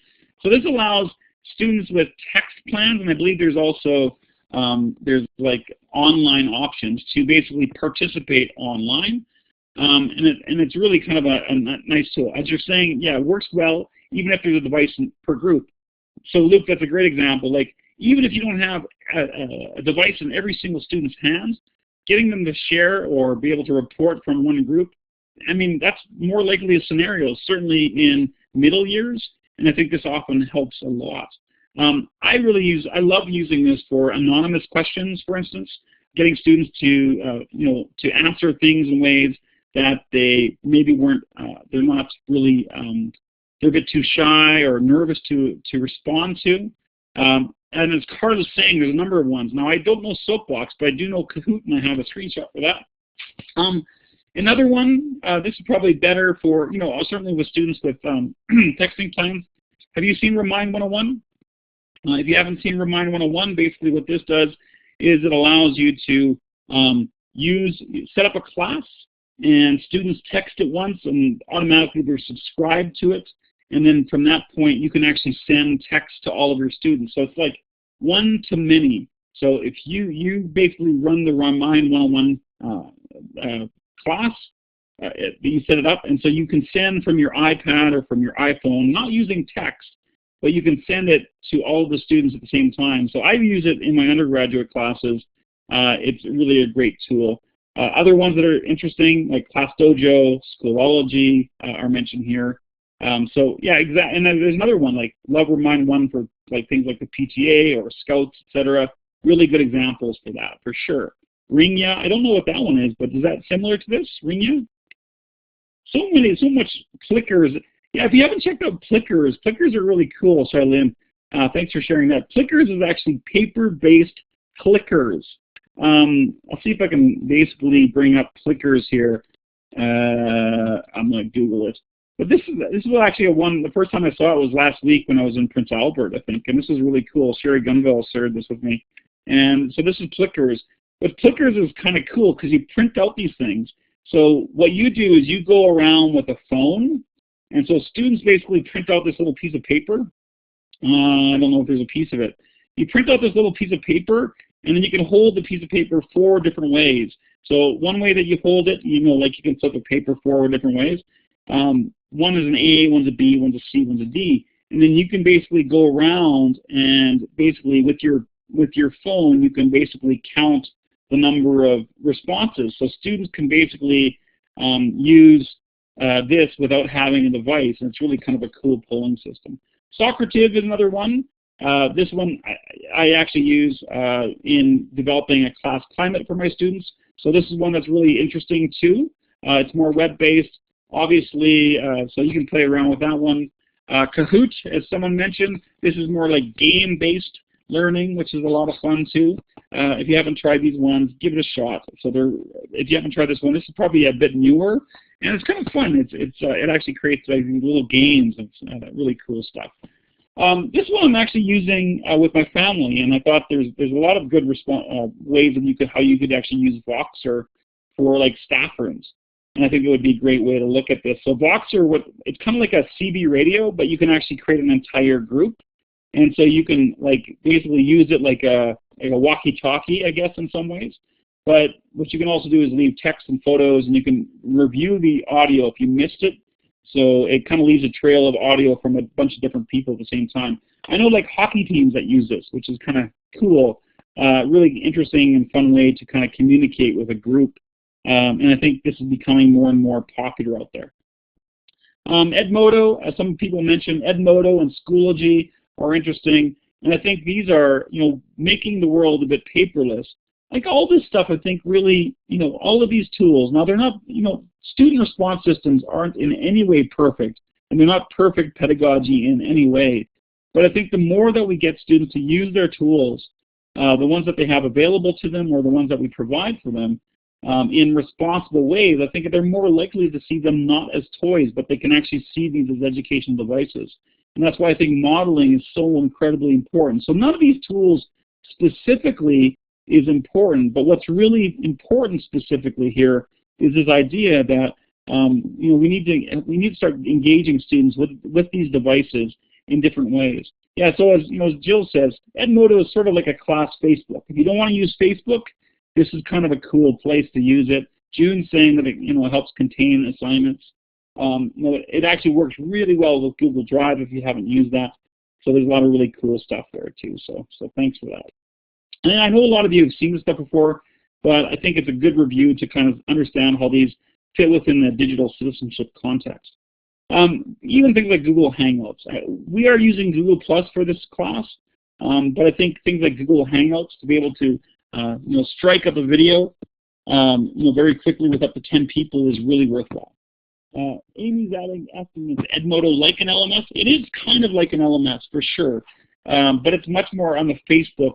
So this allows students with text plans, and I believe there's also there's like online options to basically participate online. And it's really kind of a nice tool. As you're saying, yeah, it works well even if there's a device per group. So Luke, that's a great example. Like even if you don't have a device in every single student's hands, getting them to share or be able to report from one group, I mean, that's more likely a scenario, certainly in middle years, and I think this often helps a lot. I love using this for anonymous questions, for instance, getting students to, to answer things in ways that they maybe weren't, they're not really, they're a bit too shy or nervous to respond to. And as Carl is saying, there's a number of ones. Now, I don't know Soapbox, but I do know Kahoot, and I have a screenshot for that. Another one, this is probably better for, certainly with students with texting plans. Have you seen Remind 101? If you haven't seen Remind 101, basically what this does is it allows you to set up a class, and students text it once, and automatically they're subscribed to it. And then from that point, you can actually send text to all of your students. So it's like one-to-many. So if you basically run the Remind 101 class, you set it up, and so you can send from your iPad or from your iPhone, not using text, but you can send it to all of the students at the same time. So I use it in my undergraduate classes. It's really a great tool. Other ones that are interesting, like Class Dojo, Schoolology, are mentioned here. So yeah, exactly. And then there's another one like Love Remind One for like things like the PTA or Scouts, etc. Really good examples for that, for sure. Ringya, I don't know what that one is, but is that similar to this, Ringya? So much clickers. Yeah, if you haven't checked out clickers are really cool. Sorry, Lynn. Thanks for sharing that. Clickers is actually paper-based clickers. I'll see if I can basically bring up clickers here. I'm going to Google it. But this is actually the first time I saw it was last week when I was in Prince Albert, I think, and this is really cool. Sherry Gunville shared this with me. And so this is clickers. But clickers is kind of cool because you print out these things. So what you do is you go around with a phone, and so students basically print out this little piece of paper. I don't know if there's a piece of it. You print out this little piece of paper, and then you can hold the piece of paper 4 different ways. So one way that you hold it, like you can flip a paper 4 different ways. One is an A, one's a B, one's a C, one's a D. And then you can basically go around and basically with your phone, you can basically count the number of responses. So students can basically use this without having a device, and it's really kind of a cool polling system. Socrative is another one. This one I actually use in developing a class climate for my students. So this is one that's really interesting too. It's more web-based, obviously, so you can play around with that one. Kahoot, as someone mentioned, this is more like game-based. learning, which is a lot of fun too. If you haven't tried these ones, give it a shot. So if you haven't tried this one, this is probably a bit newer, and it's kind of fun. It actually creates like these little games. It's really cool stuff. This one I'm actually using with my family, and I thought there's a lot of good ways of how you could actually use Voxer for like staff rooms. And I think it would be a great way to look at this. So Voxer, it's kind of like a CB radio, but you can actually create an entire group. And so you can like basically use it like a walkie-talkie, I guess, in some ways. But what you can also do is leave text and photos, and you can review the audio if you missed it. So it kind of leaves a trail of audio from a bunch of different people at the same time. I know like hockey teams that use this, which is kind of cool. Really interesting and fun way to kind of communicate with a group. And I think this is becoming more and more popular out there. Edmodo, as some people mentioned, Edmodo and Schoology are interesting. And I think these are, making the world a bit paperless. Like all this stuff, I think really, all of these tools, now they're not, student response systems aren't in any way perfect, and they're not perfect pedagogy in any way. But I think the more that we get students to use their tools, the ones that they have available to them or the ones that we provide for them, in responsible ways, I think they're more likely to see them not as toys, but they can actually see these as educational devices. And that's why I think modeling is so incredibly important. So none of these tools specifically is important, but what's really important specifically here is this idea that we need to start engaging students with these devices in different ways. Yeah, so as Jill says, Edmodo is sort of like a class Facebook. If you don't want to use Facebook, this is kind of a cool place to use it. June's saying that it helps contain assignments. It actually works really well with Google Drive if you haven't used that. So there's a lot of really cool stuff there too. So thanks for that. And I know a lot of you have seen this stuff before, but I think it's a good review to kind of understand how these fit within the digital citizenship context. Even things like Google Hangouts. We are using Google Plus for this class, but I think things like Google Hangouts to be able to strike up a video very quickly with up to 10 people is really worthwhile. Amy's asking, is Edmodo like an LMS? It is kind of like an LMS for sure, but it's much more on the Facebook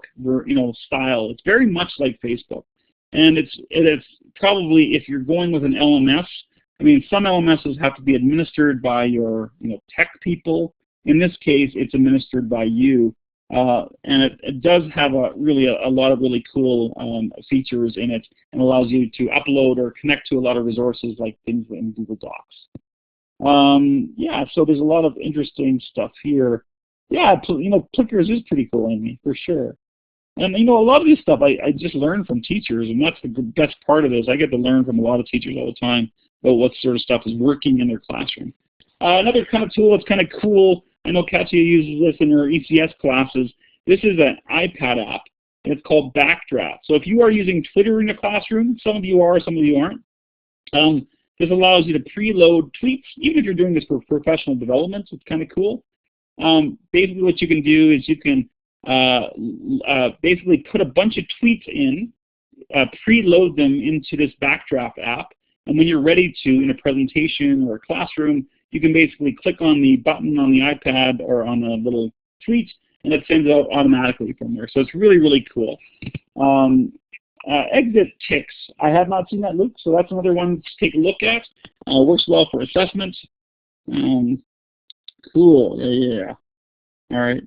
style. It's very much like Facebook, and it's probably, if you're going with an LMS, I mean, some LMSs have to be administered by your tech people. In this case, it's administered by you. And it does have a lot of really cool features in it, and allows you to upload or connect to a lot of resources like things in Google Docs. Yeah, so there's a lot of interesting stuff here. Yeah, Plickers is pretty cool, Amy, for sure. And a lot of this stuff I just learned from teachers, and that's the best part of this. I get to learn from a lot of teachers all the time about what sort of stuff is working in their classroom. Another kind of tool that's kind of cool, I know Katya uses this in her ECS classes. This is an iPad app, and it's called Backdraft. So if you are using Twitter in the classroom, some of you are, some of you aren't, this allows you to preload tweets, even if you're doing this for professional development. So it's kind of cool. Basically what you can do is you can basically put a bunch of tweets in, preload them into this Backdraft app, and when you're ready to, in a presentation or a classroom, you can basically click on the button on the iPad or on a little tweet, and it sends out automatically from there. So it's really, really cool. Exit ticks. I have not seen that, Luke, so that's another one to take a look at. Works well for assessment. Cool. Yeah. All right.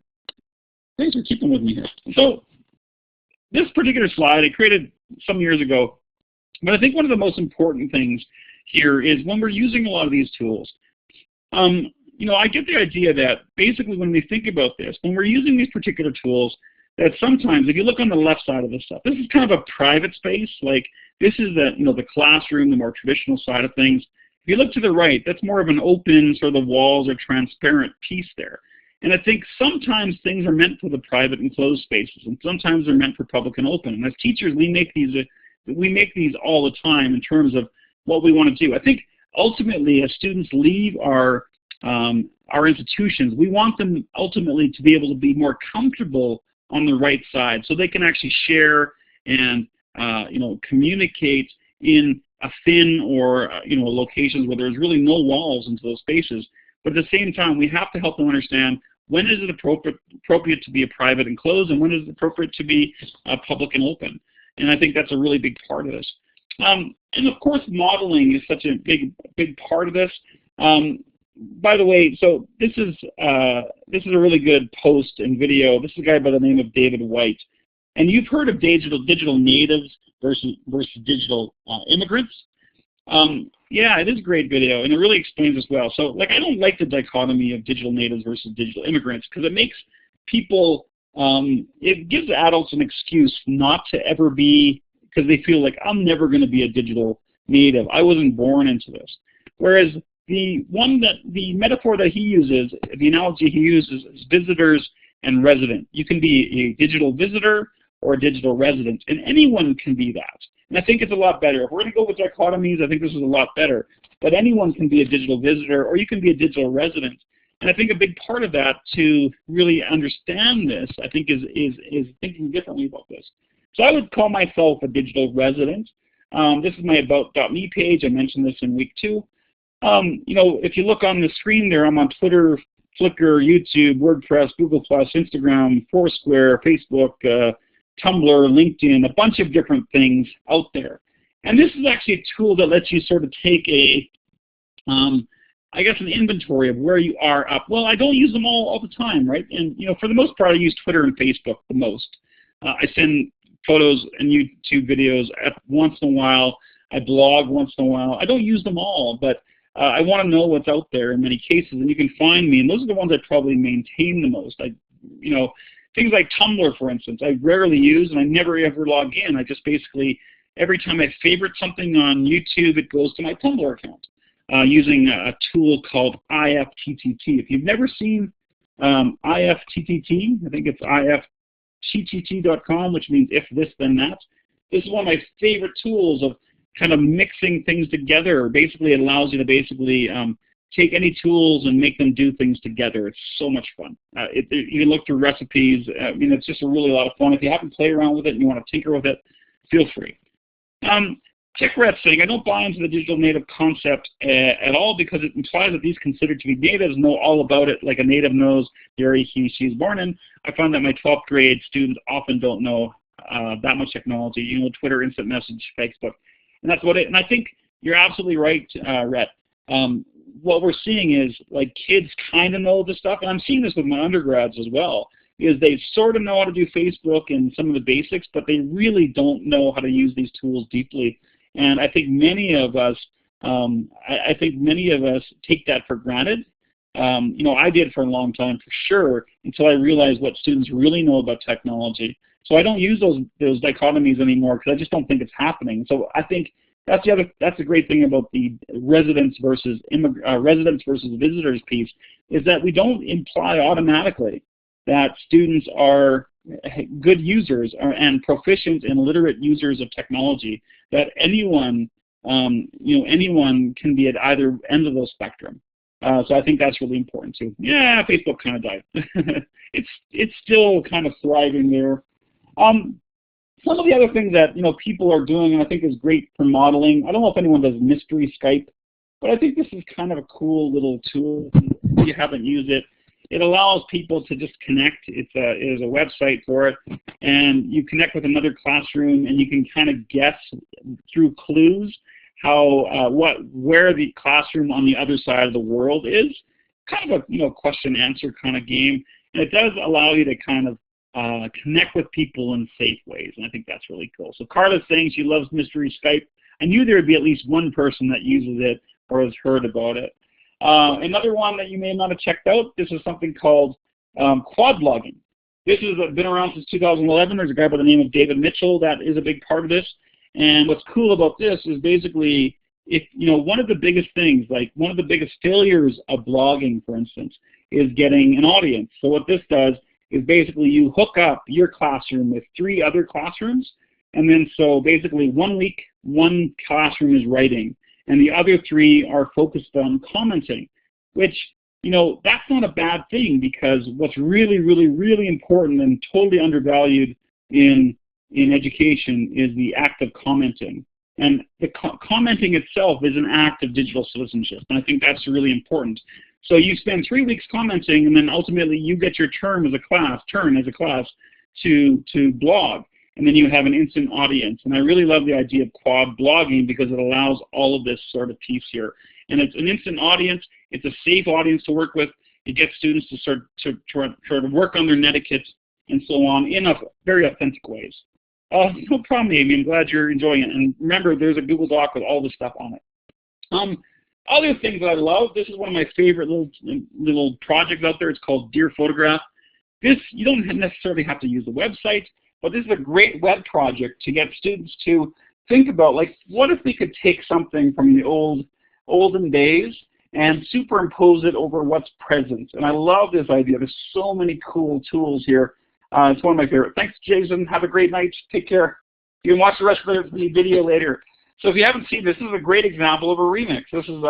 Thanks for keeping with me here. So this particular slide I created some years ago, but I think one of the most important things here is when we're using a lot of these tools, I get the idea that basically when we think about this, when we're using these particular tools, that sometimes, if you look on the left side of this stuff, this is kind of a private space. Like this is the classroom, the more traditional side of things. If you look to the right, that's more of an open, sort of the walls are transparent piece there. And I think sometimes things are meant for the private and closed spaces, and sometimes they're meant for public and open. And as teachers, we make these all the time in terms of what we want to do. I think ultimately, as students leave our institutions, we want them ultimately to be able to be more comfortable on the right side, so they can actually share and communicate in a thin or locations where there's really no walls into those spaces. But at the same time, we have to help them understand when is it appropriate to be a private and closed, and when is it appropriate to be public and open. And I think that's a really big part of this. And of course, modeling is such a big part of this. By the way, so this is a really good post and video. This is a guy by the name of David White, and you've heard of digital natives versus digital immigrants. Yeah, it is a great video, and it really explains as well. So, like, I don't like the dichotomy of digital natives versus digital immigrants because it makes people, it gives adults an excuse not to ever be, because they feel like I'm never going to be a digital native. I wasn't born into this. Whereas the metaphor that he uses, the analogy he uses is visitors and resident. You can be a digital visitor or a digital resident, and anyone can be that. And I think it's a lot better. If we're going to go with dichotomies, I think this is a lot better. But anyone can be a digital visitor, or you can be a digital resident. And I think a big part of that, to really understand this, I think is thinking differently about this. So I would call myself a digital resident. This is my About.me page. I mentioned this in week 2. You know, if you look on the screen there, I'm on Twitter, Flickr, YouTube, WordPress, Google+, Instagram, Foursquare, Facebook, Tumblr, LinkedIn, a bunch of different things out there. And this is actually a tool that lets you sort of take a, I guess, an inventory of where you are up. Well, I don't use them all the time, right? And, you know, for the most part, I use Twitter and Facebook the most. I send photos and YouTube videos once in a while. I blog once in a while. I don't use them all, but I want to know what's out there in many cases, and you can find me. And those are the ones I probably maintain the most. You know, things like Tumblr, for instance, I rarely use, and I never ever log in. I just basically, every time I favorite something on YouTube, it goes to my Tumblr account using a tool called IFTTT. If you've never seen IFTTT, I think it's ifttt.com, which means if this, then that. This is one of my favorite tools of kind of mixing things together. Basically, it allows you to basically take any tools and make them do things together. It's so much fun. You can look through recipes. I mean, it's just a really lot of fun. If you haven't played around with it and you want to tinker with it, feel free. TechRet saying, I don't buy into the digital native concept at all because it implies that these considered to be natives know all about it like a native knows the area she's born in. I find that my 12th grade students often don't know that much technology, you know, Twitter, instant message, Facebook. And that's what it, and I think you're absolutely right, Rhett. What we're seeing is, like, kids kind of know this stuff, and I'm seeing this with my undergrads as well, is they sort of know how to do Facebook and some of the basics, but they really don't know how to use these tools deeply. And I think many of us, take that for granted. You know, I did for a long time, for sure, until I realized what students really know about technology. So I don't use those dichotomies anymore because I just don't think it's happening. So I think that's the great thing about the residents versus visitors piece, is that we don't imply automatically that students are good users and proficient and literate users of technology. That anyone, you know, anyone can be at either end of the spectrum. So I think that's really important too. Yeah, Facebook kind of died. It's still kind of thriving there. Some of the other things that, you know, people are doing, and I think is great for modeling. I don't know if anyone does mystery Skype, but I think this is kind of a cool little tool. If you haven't used it, it allows people to just connect. It is a website for it, and you connect with another classroom, and you can kind of guess through clues how where the classroom on the other side of the world is. Kind of a, you know, question answer kind of game, and it does allow you to kind of connect with people in safe ways, and I think that's really cool. So Carla's saying she loves mystery Skype. I knew there would be at least one person that uses it or has heard about it. Another one that you may not have checked out, this is something called quad blogging. This has been around since 2011. There's a guy by the name of David Mitchell that is a big part of this. And what's cool about this is basically, if you know, one of the biggest things, like one of the biggest failures of blogging, for instance, is getting an audience. So what this does is basically you hook up your classroom with 3 other classrooms, and then so basically 1 week, one classroom is writing, and the other 3 are focused on commenting, which, you know, that's not a bad thing, because what's really, really, really important and totally undervalued in education is the act of commenting. And the commenting itself is an act of digital citizenship, and I think that's really important. So you spend 3 weeks commenting, and then ultimately you get your turn as a class to blog, and then you have an instant audience. And I really love the idea of quad blogging because it allows all of this sort of piece here. And it's an instant audience. It's a safe audience to work with. It gets students to start to try to work on their netiquette and so on in very authentic ways. No problem, Amy. I'm glad you're enjoying it. And remember, there's a Google Doc with all the stuff on it. Other things that I love, this is one of my favorite little projects out there. It's called Dear Photograph. This, you don't necessarily have to use the website, but this is a great web project to get students to think about, like, what if we could take something from the olden days and superimpose it over what's present? And I love this idea. There's so many cool tools here. It's one of my favorite. Thanks, Jason. Have a great night. Take care. You can watch the rest of the video later. So if you haven't seen this, this is a great example of a remix. This is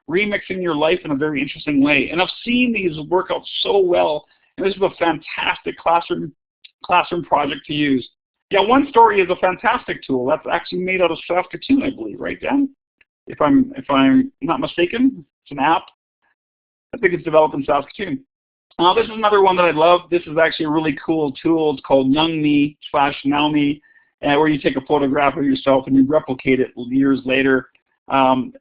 remixing your life in a very interesting way. And I've seen these work out so well, and this is a fantastic classroom project to use. Yeah, One Story is a fantastic tool. That's actually made out of Saskatoon, I believe, right, Dan? If I'm not mistaken, it's an app. I think it's developed in Saskatoon. This is another one that I love. This is actually a really cool tool. It's called YoungMe/NowMe. Where you take a photograph of yourself and you replicate it years later.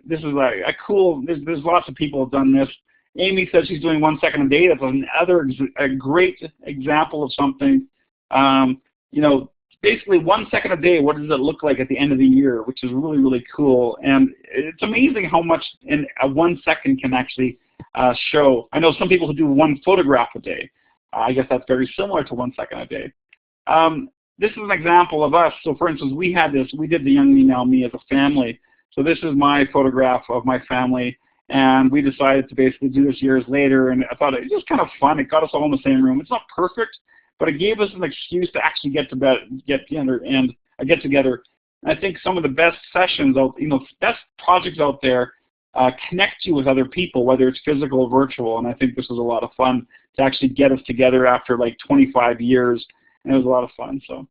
This is a cool, there's lots of people have done this. Amy says she's doing 1 second a day. That's a great example of something. You know, basically 1 second a day, what does it look like at the end of the year, which is really, really cool. And it's amazing how much in a 1 second can actually show. I know some people who do 1 photograph a day. I guess that's very similar to 1 second a day. This is an example of us. So for instance, we did the Young Me, Now Me as a family. So this is my photograph of my family, and we decided to basically do this years later, and I thought it was just kind of fun. It got us all in the same room. It's not perfect, but it gave us an excuse to actually get together. And I think some of the best sessions, best projects out there connect you with other people, whether it's physical or virtual, and I think this was a lot of fun to actually get us together after like 25 years. And it was a lot of fun. So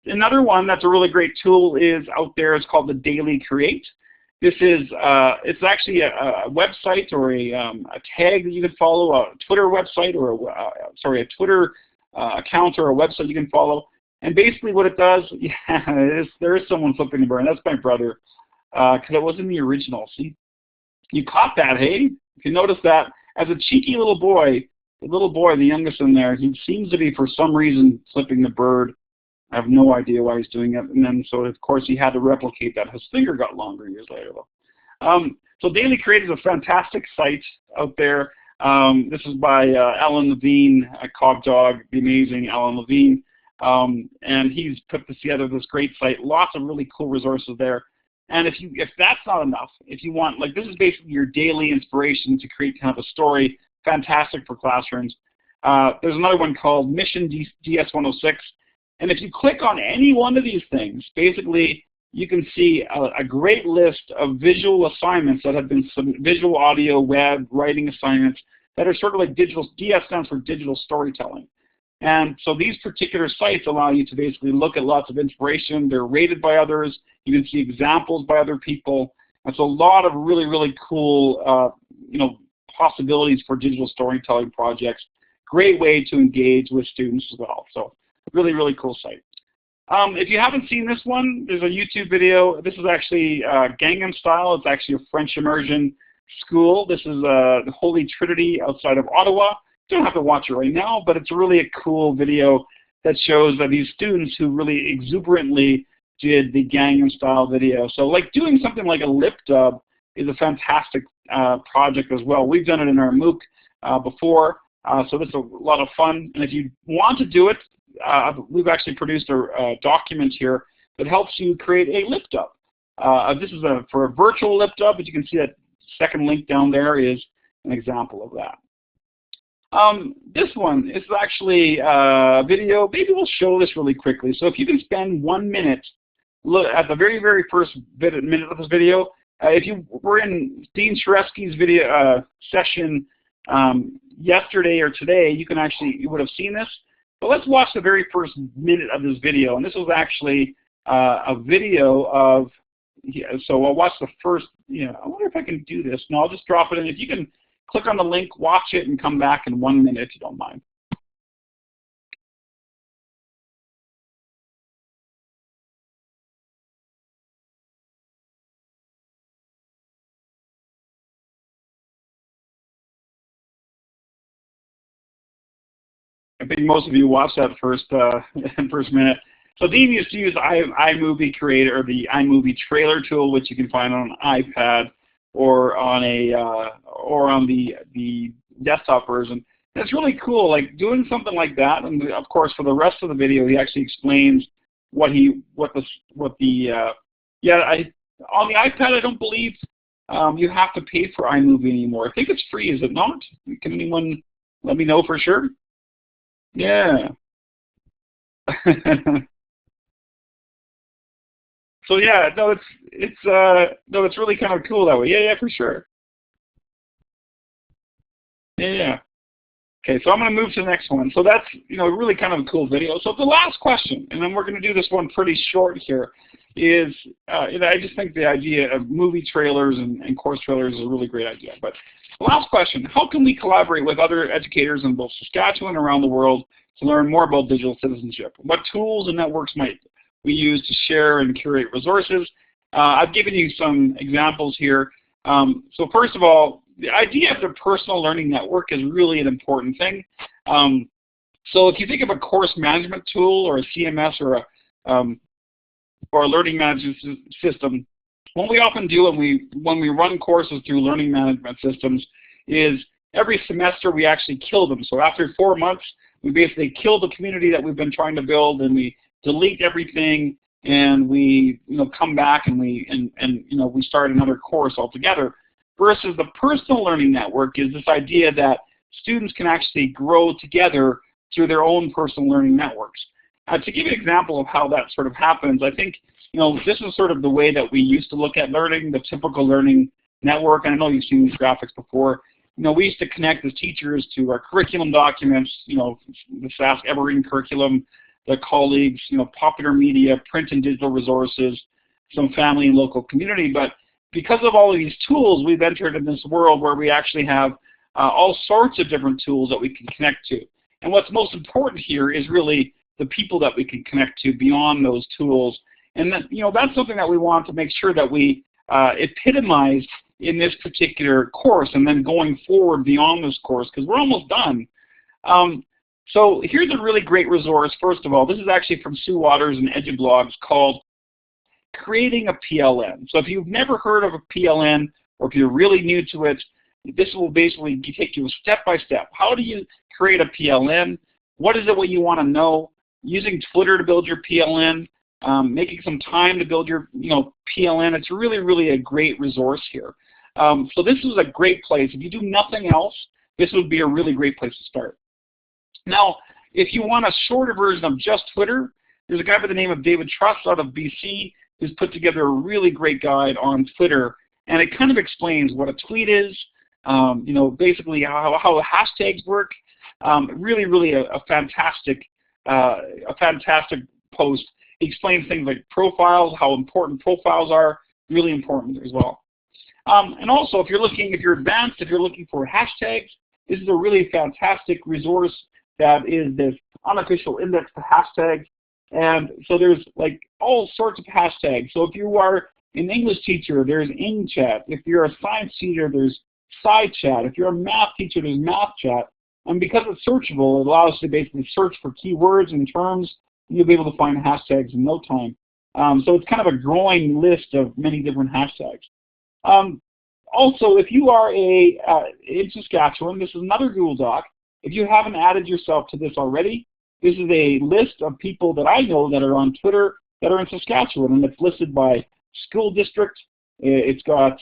another one that's a really great tool is out there. It's called the Daily Create. This is it's actually a website or a tag that you can follow, a Twitter website or a Twitter account or a website you can follow. And basically what it does, there is someone flipping the bird. That's my brother, because it wasn't the original. See, you caught that, hey? If you notice that, as a cheeky little boy. The youngest in there, he seems to be, for some reason, flipping the bird. I have no idea why he's doing it. And then, so of course, he had to replicate that. His finger got longer years later, though. So Daily Create is a fantastic site out there. This is by Alan Levine, Cog Dog, the amazing Alan Levine. And he's put together this great site. Lots of really cool resources there. And if that's not enough, if you want, like, this is basically your daily inspiration to create kind of a story. Fantastic for classrooms. There's another one called Mission DS106, and if you click on any one of these things, basically you can see a great list of visual assignments that have been visual, audio, web, writing assignments that are sort of like digital. DS stands for digital storytelling. And so these particular sites allow you to basically look at lots of inspiration. They're rated by others. You can see examples by other people. And so a lot of really, really cool, possibilities for digital storytelling projects. Great way to engage with students as well. So really, really cool site. If you haven't seen this one, there's a YouTube video. This is actually Gangnam Style. It's actually a French immersion school. This is the Holy Trinity outside of Ottawa. You don't have to watch it right now, but it's really a cool video that shows that these students who really exuberantly did the Gangnam Style video. So like doing something like a lip dub is a fantastic project as well. We've done it in our MOOC before, so this is a lot of fun. And if you want to do it, we've actually produced a document here that helps you create a lip dub. This is for a virtual lip dub, but you can see that second link down there is an example of that. This one is actually a video. Maybe we'll show this really quickly. So if you can spend 1 minute, look at the very, very first minute of this video. If you were in Dean Sharesky's video session yesterday or today, you would have seen this. But let's watch the very first minute of this video. And this was actually a video of yeah, so I'll watch the first, I wonder if I can do this. No, I'll just drop it in. If you can click on the link, watch it, and come back in 1 minute if you don't mind. I think most of you watched that first first minute. So Dean used to use iMovie Creator, or the iMovie Trailer tool, which you can find on an iPad or on the desktop version. And it's really cool, like doing something like that. And of course, for the rest of the video, he actually explains on the iPad. I don't believe you have to pay for iMovie anymore. I think it's free, is it not? Can anyone let me know for sure? Yeah. So yeah, no, it's really kind of cool that way. Yeah, for sure. Yeah. Okay, so I'm going to move to the next one. So that's really kind of a cool video. So the last question, and then we're going to do this one pretty short here, is I just think the idea of movie trailers and course trailers is a really great idea. But the last question: how can we collaborate with other educators in both Saskatchewan and around the world to learn more about digital citizenship? What tools and networks might we use to share and curate resources? I've given you some examples here. So first of all, the idea of the personal learning network is really an important thing. So if you think of a course management tool or a CMS or a learning management system, what we often do when we run courses through learning management systems is every semester we actually kill them. So after 4 months, we basically kill the community that we've been trying to build, and we delete everything, and we come back and we start another course altogether. Versus the personal learning network is this idea that students can actually grow together through their own personal learning networks. To give you an example of how that sort of happens, I think this is sort of the way that we used to look at learning, the typical learning network. And I know you've seen these graphics before. We used to connect as teachers to our curriculum documents, the Sask Evergreen curriculum, the colleagues, popular media, print and digital resources, some family and local community. But because of all of these tools, we've entered in this world where we actually have all sorts of different tools that we can connect to. And what's most important here is really the people that we can connect to beyond those tools. And that, that's something that we want to make sure that we epitomize in this particular course, and then going forward beyond this course, because we're almost done. So here's a really great resource. First of all, this is actually from Sue Waters and EduBlogs, called Creating a PLN. So if you've never heard of a PLN, or if you're really new to it, this will basically take you step by step. How do you create a PLN? What is it what you want to know? Using Twitter to build your PLN, making some time to build your PLN. It's really, really a great resource here. So this is a great place. If you do nothing else, this would be a really great place to start. Now, if you want a shorter version of just Twitter, there's a guy by the name of David Truss out of BC who's put together a really great guide on Twitter, and it kind of explains what a tweet is, basically how hashtags work. Really, really a fantastic post. He explains things like profiles, how important profiles are, really important as well. And also, if you're advanced, if you're looking for hashtags, this is a really fantastic resource that is this unofficial index to hashtags. And so there's like all sorts of hashtags. So if you are an English teacher, there's IngChat. If you're a science teacher, there's SciChat. If you're a math teacher, there's MathChat. And because it's searchable, it allows you to basically search for keywords and terms, and you'll be able to find hashtags in no time. So it's kind of a growing list of many different hashtags. Also, if you are in Saskatchewan, this is another Google Doc. If you haven't added yourself to this already, this is a list of people that I know that are on Twitter that are in Saskatchewan, and it's listed by school district. It's got,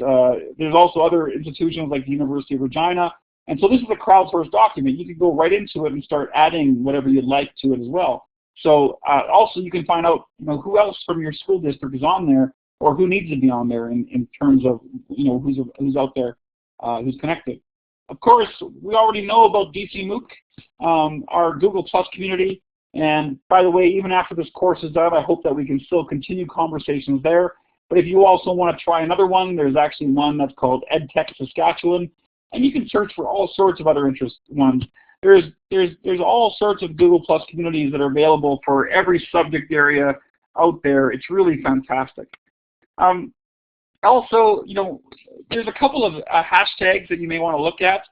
there's also other institutions like the University of Regina. And so this is a crowdsourced document. You can go right into it and start adding whatever you'd like to it as well. So also you can find out who else from your school district is on there, or who needs to be on there in terms of who's out there, who's connected. Of course, we already know about DCMOOC, our Google Plus community. And by the way, even after this course is done, I hope that we can still continue conversations there. But if you also want to try another one, there's actually one that's called EdTech Saskatchewan, and you can search for all sorts of other interest ones. There's all sorts of Google Plus communities that are available for every subject area out there. It's really fantastic. Also, there's a couple of hashtags that you may want to look at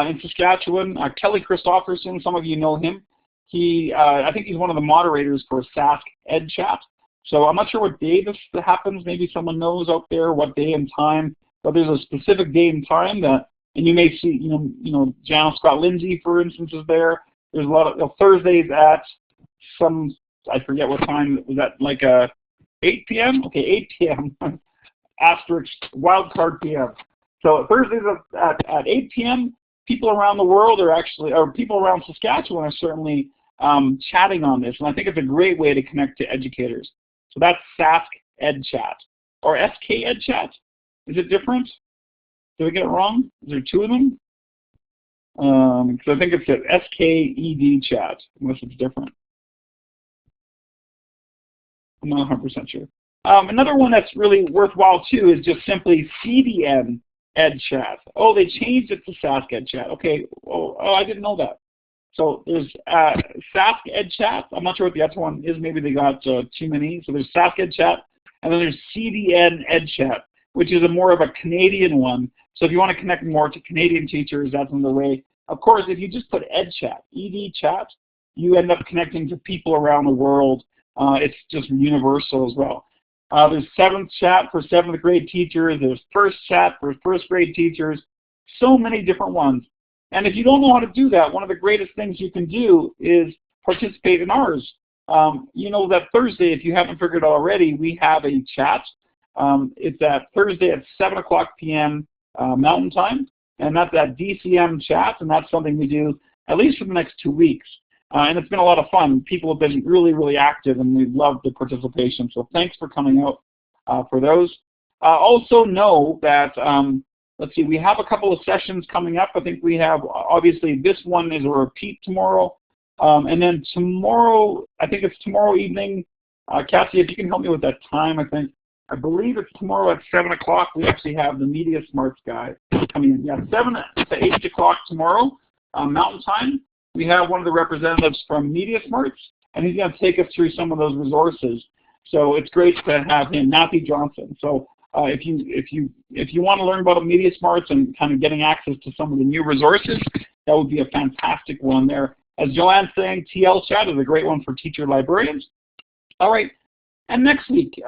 in Saskatchewan. Kelly Christopherson, some of you know him. I think he's one of the moderators for Sask Ed Chat. So I'm not sure what day this happens. Maybe someone knows out there what day and time. But there's a specific day and time that, and you may see, Janice Scott Lindsay, for instance, is there. There's a lot of Thursdays at some, I forget what time. Was that like 8 p.m.? Okay, 8 p.m. Asterisk wildcard p.m. So Thursdays at 8 p.m. People around the world are actually, or people around Saskatchewan are certainly chatting on this, and I think it's a great way to connect to educators. So that's Sask Ed Chat, or SK Ed Chat. Is it different? Did I get it wrong? Is there two of them? Because I think it's an SKED Chat, unless it's different. I'm not 100% sure. Another one that's really worthwhile too is just simply CDN Ed Chat. Oh, they changed it to Sask Ed Chat. Okay. Oh, I didn't know that. So there's Sask Ed Chat. I'm not sure what the other one is. Maybe they got too many. So there's Sask Ed Chat, and then there's CDN Ed Chat, which is more of a Canadian one. So if you want to connect more to Canadian teachers, that's another way. Of course, if you just put Ed Chat, ED Chat, you end up connecting to people around the world. It's just universal as well. There's 7th Chat for 7th grade teachers. There's 1st Chat for 1st grade teachers. So many different ones. And if you don't know how to do that, one of the greatest things you can do is participate in ours. That Thursday, if you haven't figured out already, we have a chat. It's at Thursday at 7 o'clock p.m. Mountain Time, and that's that DCM chat, and that's something we do at least for the next 2 weeks. And it's been a lot of fun. People have been really, really active, and we love the participation. So thanks for coming out for those. Also know that, let's see, we have a couple of sessions coming up. I think we have, obviously, this one is a repeat tomorrow. And then tomorrow, I think it's tomorrow evening. Cassie, if you can help me with that time, I believe it's tomorrow at 7 o'clock. We actually have the Media Smarts guy coming in. Yeah, 7 to 8 o'clock tomorrow, Mountain Time. We have one of the representatives from Media Smarts, and he's going to take us through some of those resources. So it's great to have him, Matthew Johnson. So if you want to learn about Media Smarts and kind of getting access to some of the new resources, that would be a fantastic one there. As Joanne's saying, TL Chat is a great one for teacher librarians. All right, and next week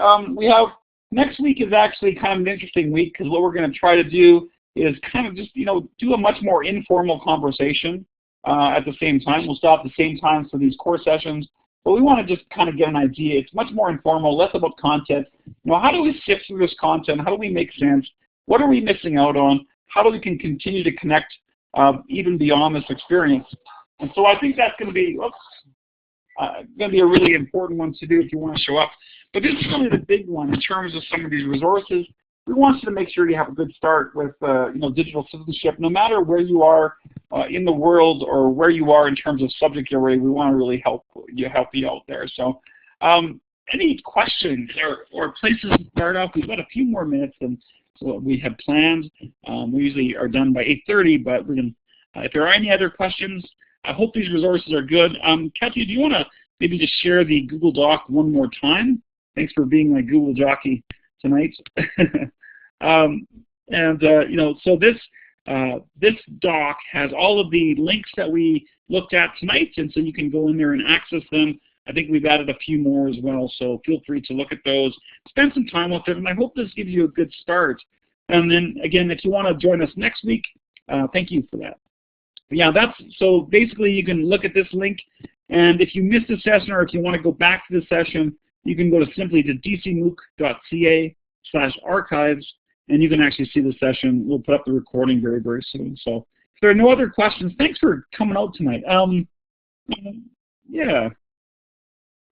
next week is actually kind of an interesting week, because what we're going to try to do is kind of just do a much more informal conversation. At the same time. We'll stop at the same time for these core sessions, but we want to just kind of get an idea. It's much more informal, less about content. How do we sift through this content? How do we make sense? What are we missing out on? How do we can continue to connect even beyond this experience? And so I think that's going to be a really important one to do if you want to show up. But this is really the big one in terms of some of these resources. We want you to make sure you have a good start with digital citizenship, no matter where you are in the world or where you are in terms of subject area. We want to really help you out there. So any questions or places to start off? We've got a few more minutes than what we had planned. We usually are done by 8:30, but we're going if there are any other questions, I hope these resources are good. Kathy, do you want to maybe just share the Google Doc one more time? Thanks for being my Google jockey tonight. So this doc has all of the links that we looked at tonight, and so you can go in there and access them. I think we've added a few more as well, so feel free to look at those, spend some time with them, and I hope this gives you a good start. And then again, if you want to join us next week, thank you for that. But yeah, so basically you can look at this link, and if you missed a session or if you want to go back to the session, you can go to simply to dcmooc.ca/archives, and you can actually see the session. We'll put up the recording very, very soon. So if there are no other questions, thanks for coming out tonight. Yeah.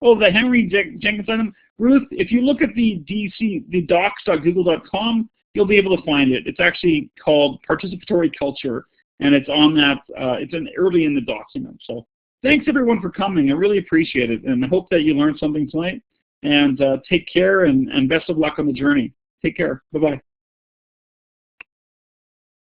Oh, the Henry Jenkins item. Ruth, if you look at the docs.google.com, you'll be able to find it. It's actually called Participatory Culture, and it's on that, it's early in the document. So thanks everyone for coming. I really appreciate it, and I hope that you learned something tonight. And take care and best of luck on the journey. Take care. Bye-bye.